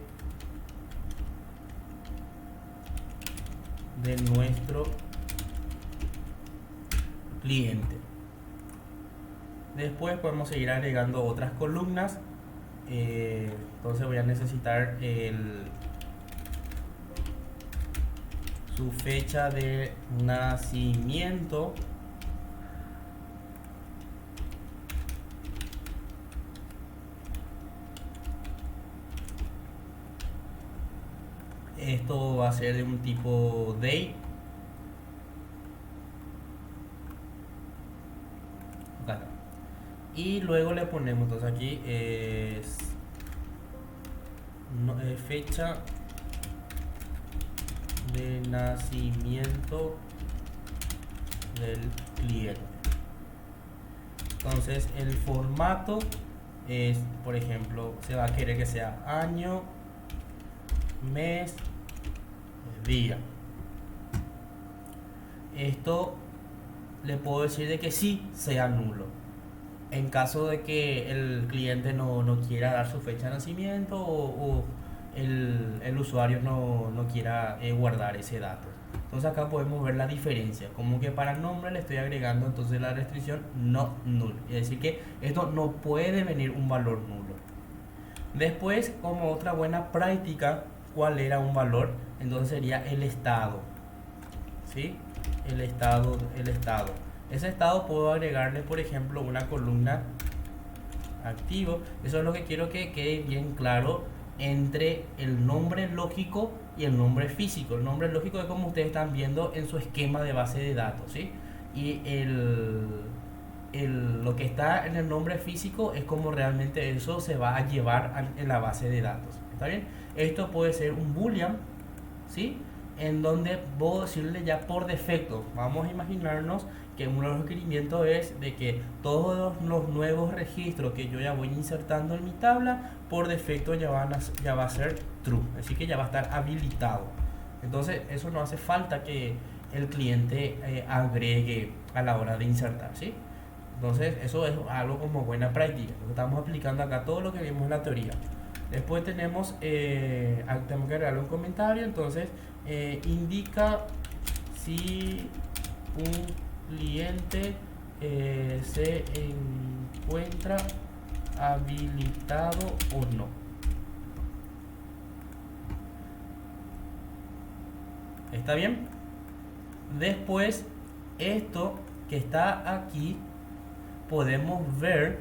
de nuestro cliente. Después podemos seguir agregando otras columnas. Entonces voy a necesitar su fecha de nacimiento, esto va a ser de un tipo date. Y luego le ponemos entonces aquí fecha de nacimiento del cliente. Entonces el formato es, por ejemplo, se va a querer que sea año, mes, día. Esto le puedo decir de que sí sea nulo. En caso de que el cliente no quiera dar su fecha de nacimiento o el usuario no quiera guardar ese dato. Entonces acá podemos ver la diferencia, como que para el nombre le estoy agregando entonces la restricción no null, es decir que esto no puede venir un valor nulo. Después, como otra buena práctica, ¿cuál era un valor? Entonces sería el estado, ¿sí? El estado. Ese estado puedo agregarle, por ejemplo, una columna activo. Eso es lo que quiero que quede bien claro entre el nombre lógico y el nombre físico. El nombre lógico es como ustedes están viendo en su esquema de base de datos, ¿sí? Y lo que está en el nombre físico es como realmente eso se va a llevar en la base de datos. ¿Está bien? Esto puede ser un boolean, ¿sí? en donde puedo decirle ya por defecto, vamos a imaginarnos que uno de los requerimientos es de que todos los nuevos registros que yo ya voy insertando en mi tabla, por defecto ya va a ser true, así que ya va a estar habilitado. Entonces eso no hace falta que el cliente agregue a la hora de insertar, ¿sí? Entonces eso es algo como buena práctica. Estamos aplicando acá todo lo que vimos en la teoría. Después tenemos tenemos que agregarle un comentario. Entonces indica si un cliente se encuentra habilitado o no. ¿Está bien? Después, esto que está aquí, podemos ver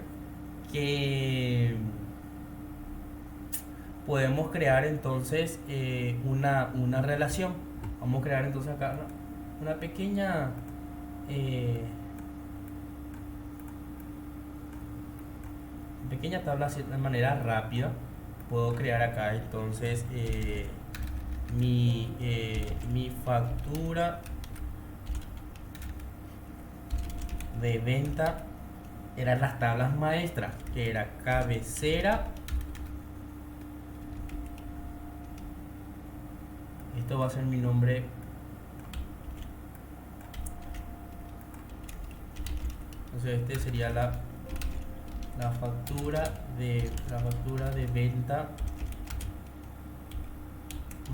que podemos crear entonces una relación. Vamos a crear entonces acá una pequeña tabla de manera rápida. Puedo crear acá entonces mi factura de venta. Eran las tablas maestras, que era cabecera. Esto va a ser mi nombre. Entonces este sería la factura de venta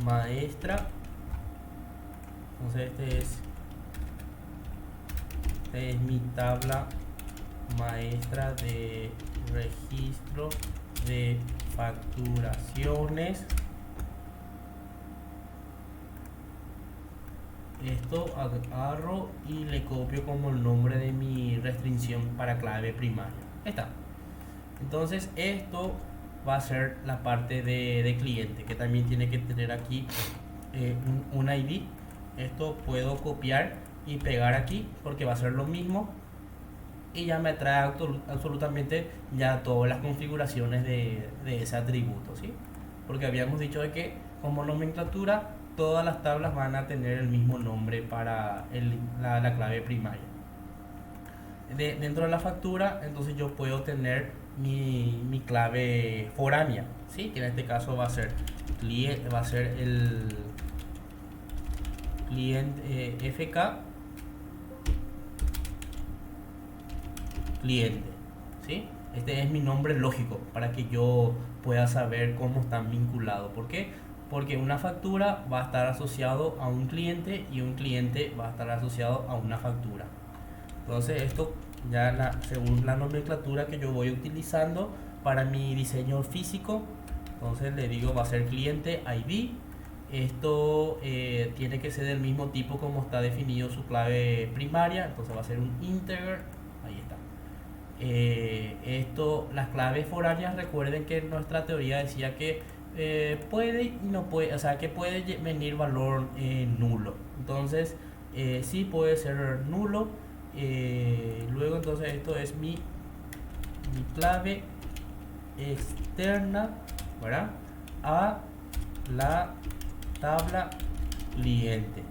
maestra. Entonces este es mi tabla maestra de registro de facturaciones. Esto agarro y le copio como el nombre de mi restricción para clave primaria. Está. Entonces esto va a ser la parte de cliente, que también tiene que tener aquí un ID. Esto puedo copiar y pegar aquí porque va a ser lo mismo y ya me trae absolutamente ya todas las configuraciones de ese atributo, ¿sí? Porque habíamos dicho de que como nomenclatura todas las tablas van a tener el mismo nombre para la clave primaria. Dentro de la factura entonces yo puedo tener mi clave foránea, ¿sí? Que en este caso va a ser el cliente FK cliente, ¿sí? Este es mi nombre lógico para que yo pueda saber cómo están vinculados. ¿Por qué? Porque una factura va a estar asociado a un cliente y un cliente va a estar asociado a una factura. Entonces esto ya según la nomenclatura que yo voy utilizando para mi diseño físico, entonces le digo va a ser cliente ID. Esto tiene que ser del mismo tipo como está definido su clave primaria, entonces va a ser un integer. Ahí está. Las claves foráneas, recuerden que nuestra teoría decía que puede y no puede, o sea que puede venir valor nulo. Entonces sí puede ser nulo. Luego entonces esto es mi clave externa, ¿verdad? A la tabla cliente.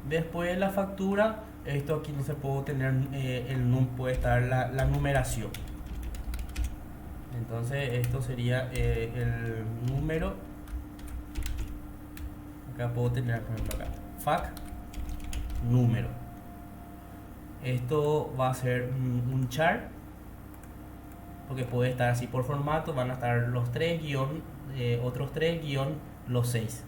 Después de la factura, esto aquí no se puede tener puede estar la numeración. Entonces esto sería el número. Acá puedo tener, por ejemplo, acá fac número. Esto va a ser un char, porque puede estar así por formato. Van a estar los 3 otros 3 los 6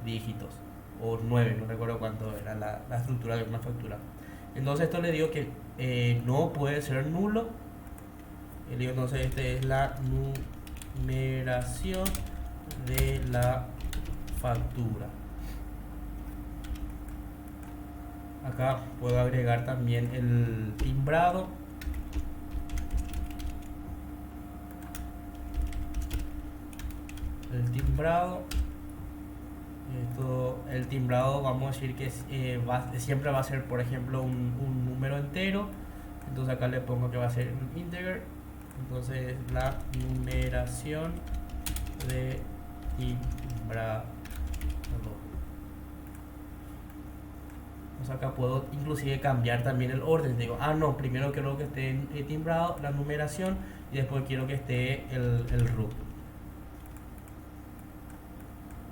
dígitos o 9, no recuerdo cuánto era la estructura de una factura. Entonces esto le digo que no puede ser nulo. Le digo entonces este es la numeración de la factura. Acá puedo agregar también el timbrado. El timbrado vamos a decir que siempre va a ser, por ejemplo, un número entero. Entonces acá le pongo que va a ser un integer. Entonces la numeración de timbrado. Acá puedo inclusive cambiar también el orden. Digo, no, primero quiero que esté timbrado la numeración y después quiero que esté el root.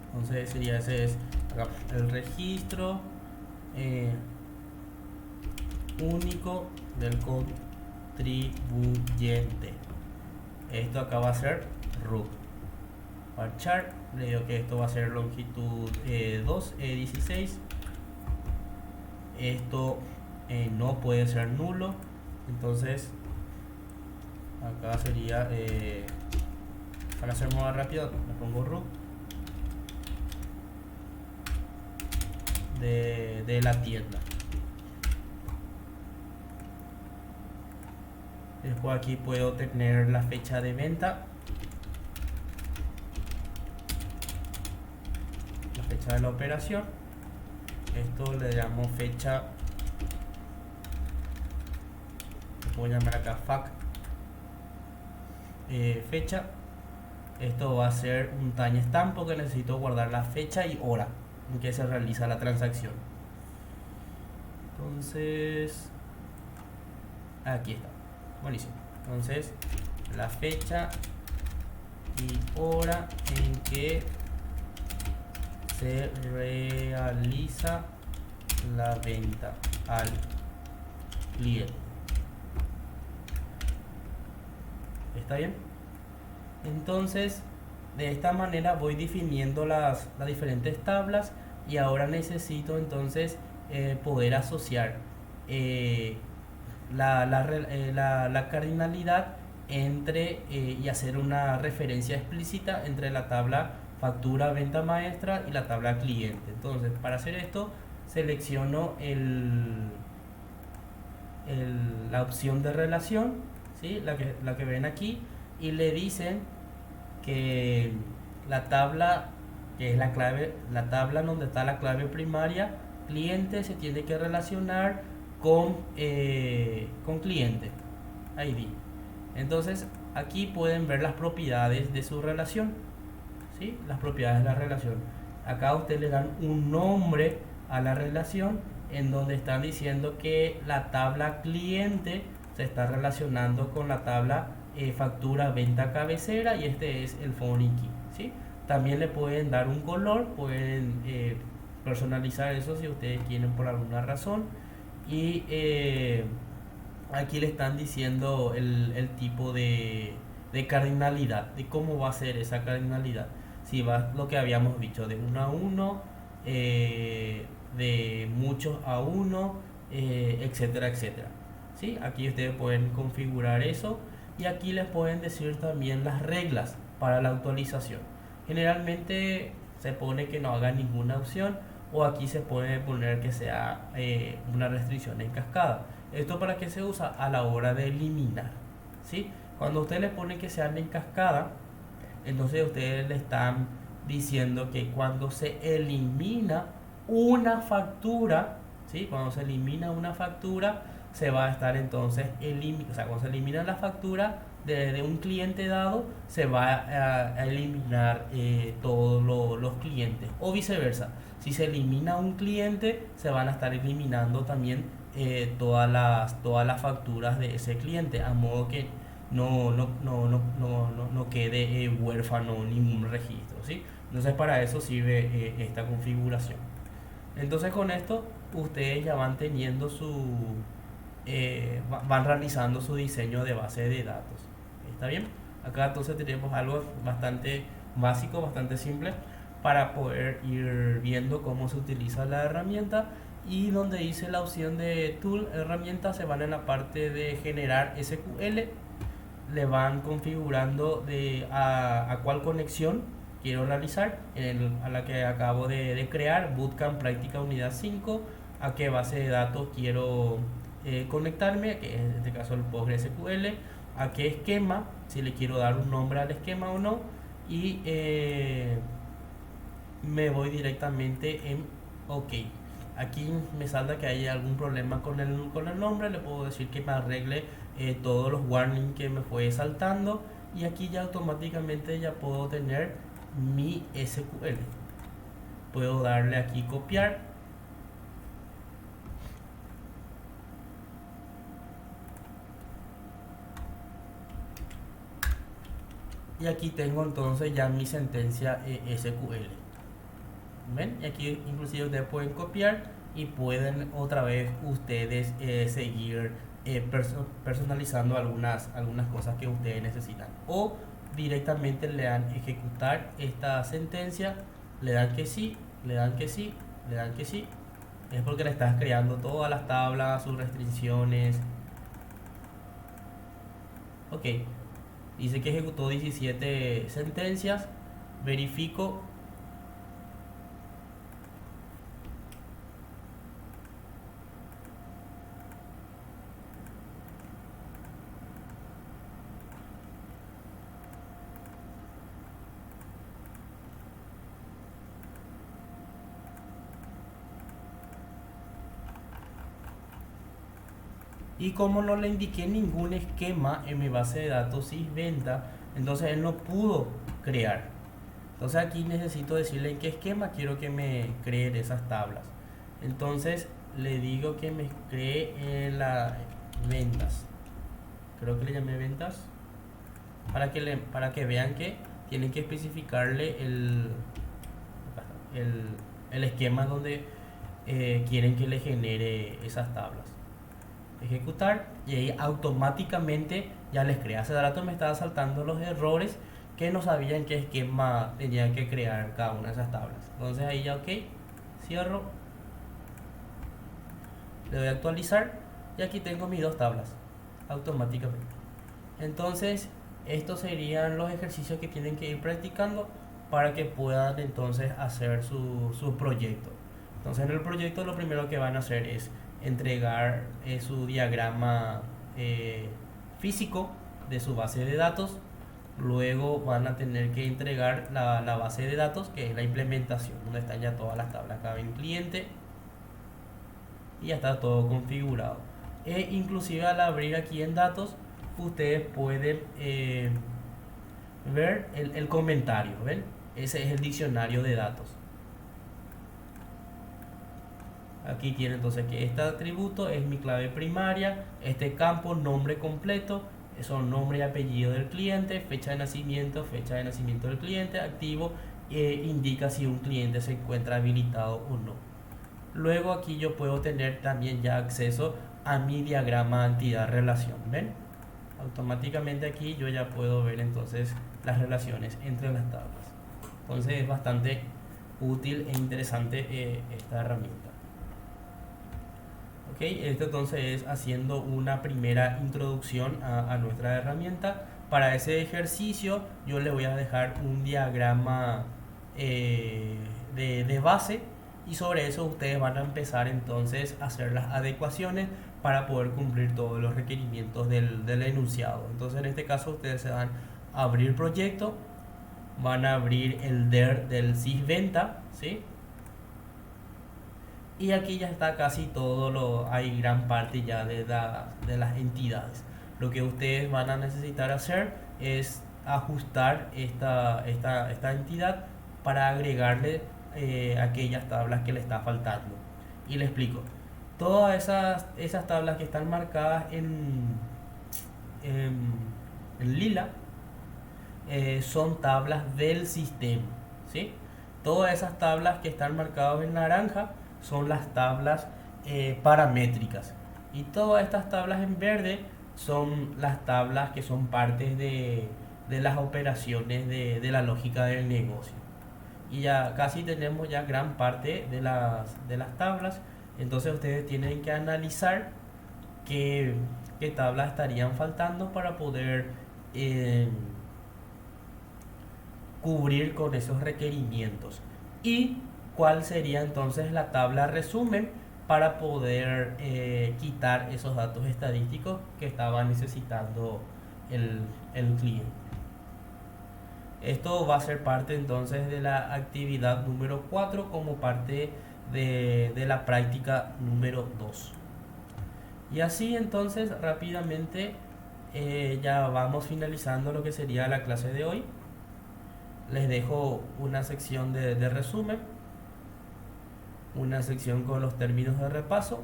Entonces sería ese es acá, el registro único del contribuyente. Esto acá va a ser root. Varchar, le digo que esto va a ser longitud 2, 16. Esto no puede ser nulo, entonces acá sería para hacer más rápido le pongo root de la tienda. Después aquí puedo tener la fecha de venta, la fecha de la operación. Esto le llamo fecha, voy a llamar acá fac fecha. Esto va a ser un timestamp porque necesito guardar la fecha y hora en que se realiza la transacción. Entonces aquí está, buenísimo. Entonces la fecha y hora en que se realiza la venta al cliente. ¿Está bien? Entonces de esta manera voy definiendo las diferentes tablas y ahora necesito entonces poder asociar la cardinalidad entre y hacer una referencia explícita entre la tabla factura venta maestra y la tabla cliente. Entonces para hacer esto selecciono la opción de relación, ¿sí? la que ven aquí, y le dicen que la tabla que es la tabla donde está la clave primaria cliente se tiene que relacionar con cliente ID. Entonces aquí pueden ver las propiedades de su relación, ¿sí? Las propiedades de la relación. Acá ustedes le dan un nombre a la relación en donde están diciendo que la tabla cliente se está relacionando con la tabla factura venta cabecera y este es el phone key, ¿sí? También le pueden dar un color, pueden personalizar eso si ustedes quieren por alguna razón. Y aquí le están diciendo el tipo de cardinalidad, de cómo va a ser esa cardinalidad. Si va lo que habíamos dicho, de 1 a 1, de muchos a 1, etcétera, etcétera. ¿Sí? Aquí ustedes pueden configurar eso y aquí les pueden decir también las reglas para la actualización. Generalmente se pone que no haga ninguna opción, o aquí se puede poner que sea una restricción en cascada. ¿Esto para qué se usa? A la hora de eliminar, ¿sí? Cuando usted le pone que sean en cascada, entonces ustedes le están diciendo que cuando se elimina una factura, ¿sí? Cuando se elimina una factura, se va a estar entonces o sea, cuando se elimina la factura de un cliente dado, se va a eliminar todos los clientes, o viceversa. Si se elimina un cliente, se van a estar eliminando también todas las facturas de ese cliente, a modo que no quede huérfano ningún registro, ¿sí? Entonces para eso sirve esta configuración. Entonces con esto ustedes ya van teniendo van realizando su diseño de base de datos. ¿Está bien? Acá entonces tenemos algo bastante básico, bastante simple para poder ir viendo cómo se utiliza la herramienta, y donde dice la opción de tool herramienta se van en la parte de generar SQL, le van configurando a cuál conexión quiero realizar, a la que acabo de crear, Bootcamp Práctica Unidad 5, a qué base de datos quiero conectarme, que es en este caso el PostgreSQL, a qué esquema, si le quiero dar un nombre al esquema o no, y me voy directamente en OK. Aquí me salta que hay algún problema con el nombre, le puedo decir que me arregle todos los warnings que me fue saltando, y aquí ya automáticamente ya puedo tener mi SQL. Puedo darle aquí copiar. Y aquí tengo entonces ya mi sentencia SQL. ¿Ven? Y aquí inclusive ustedes pueden copiar y pueden otra vez ustedes seguir personalizando algunas cosas que ustedes necesitan. O directamente le dan ejecutar esta sentencia, le dan que sí, le dan que sí, le dan que sí. Es porque le estás creando todas las tablas, sus restricciones. Ok, dice que ejecutó 17 sentencias. Verifico. Y como no le indiqué ningún esquema en mi base de datos sysventa, entonces él no pudo crear. Entonces aquí necesito decirle en qué esquema quiero que me creen esas tablas. Entonces le digo que me cree en las ventas. Creo que le llamé ventas. Para que vean que tienen que especificarle el esquema donde quieren que le genere esas tablas. Ejecutar y ahí automáticamente ya les crea. Hace rato me estaba saltando los errores que no sabía en qué esquema tenían que crear cada una de esas tablas. Entonces ahí ya ok, cierro, le doy a actualizar y aquí tengo mis dos tablas automáticamente. Entonces estos serían los ejercicios que tienen que ir practicando para que puedan entonces hacer su proyecto. Entonces en el proyecto lo primero que van a hacer es entregar su diagrama físico de su base de datos. Luego van a tener que entregar la base de datos, que es la implementación, donde están ya todas las tablas acá en cliente y ya está todo configurado. E inclusive al abrir aquí en datos, ustedes pueden ver el comentario, ¿ven? Ese es el diccionario de datos. Aquí tiene entonces que este atributo es mi clave primaria, este campo nombre completo, son nombre y apellido del cliente, fecha de nacimiento del cliente, activo, indica si un cliente se encuentra habilitado o no. Luego aquí yo puedo tener también ya acceso a mi diagrama entidad relación, ¿ven? Automáticamente aquí yo ya puedo ver entonces las relaciones entre las tablas. Entonces es bastante útil e interesante esta herramienta. Ok, esto entonces es haciendo una primera introducción a nuestra herramienta. Para ese ejercicio yo le voy a dejar un diagrama de base y sobre eso ustedes van a empezar entonces a hacer las adecuaciones para poder cumplir todos los requerimientos del enunciado. Entonces en este caso ustedes se van a abrir proyecto, van a abrir el DER del sysventa, ¿sí? Y aquí ya está casi todo, hay gran parte ya de las entidades. Lo que ustedes van a necesitar hacer es ajustar esta entidad para agregarle aquellas tablas que le está faltando. Y le explico. Todas esas tablas que están marcadas en lila son tablas del sistema, ¿sí? Todas esas tablas que están marcadas en naranja son las tablas paramétricas. Y todas estas tablas en verde son las tablas que son partes de las operaciones de la lógica del negocio. Y ya casi tenemos ya gran parte de las tablas. Entonces ustedes tienen que analizar qué tablas estarían faltando para poder cubrir con esos requerimientos. Y cuál sería entonces la tabla resumen para poder quitar esos datos estadísticos que estaba necesitando el cliente. Esto va a ser parte entonces de la actividad número 4 como parte de la práctica número 2. Y así entonces rápidamente ya vamos finalizando lo que sería la clase de hoy. les dejo una sección de resumen, una sección con los términos de repaso,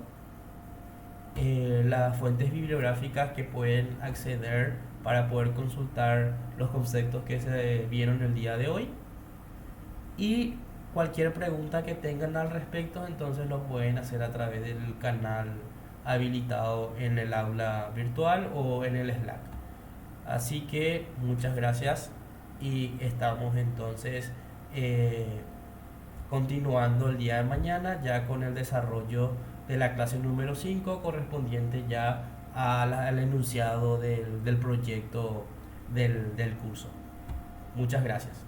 las fuentes bibliográficas que pueden acceder para poder consultar los conceptos que se vieron el día de hoy, y cualquier pregunta que tengan al respecto entonces lo pueden hacer a través del canal habilitado en el aula virtual o en el Slack. Así que muchas gracias y estamos entonces continuando el día de mañana ya con el desarrollo de la clase número 5 correspondiente ya al enunciado del proyecto del curso. Muchas gracias.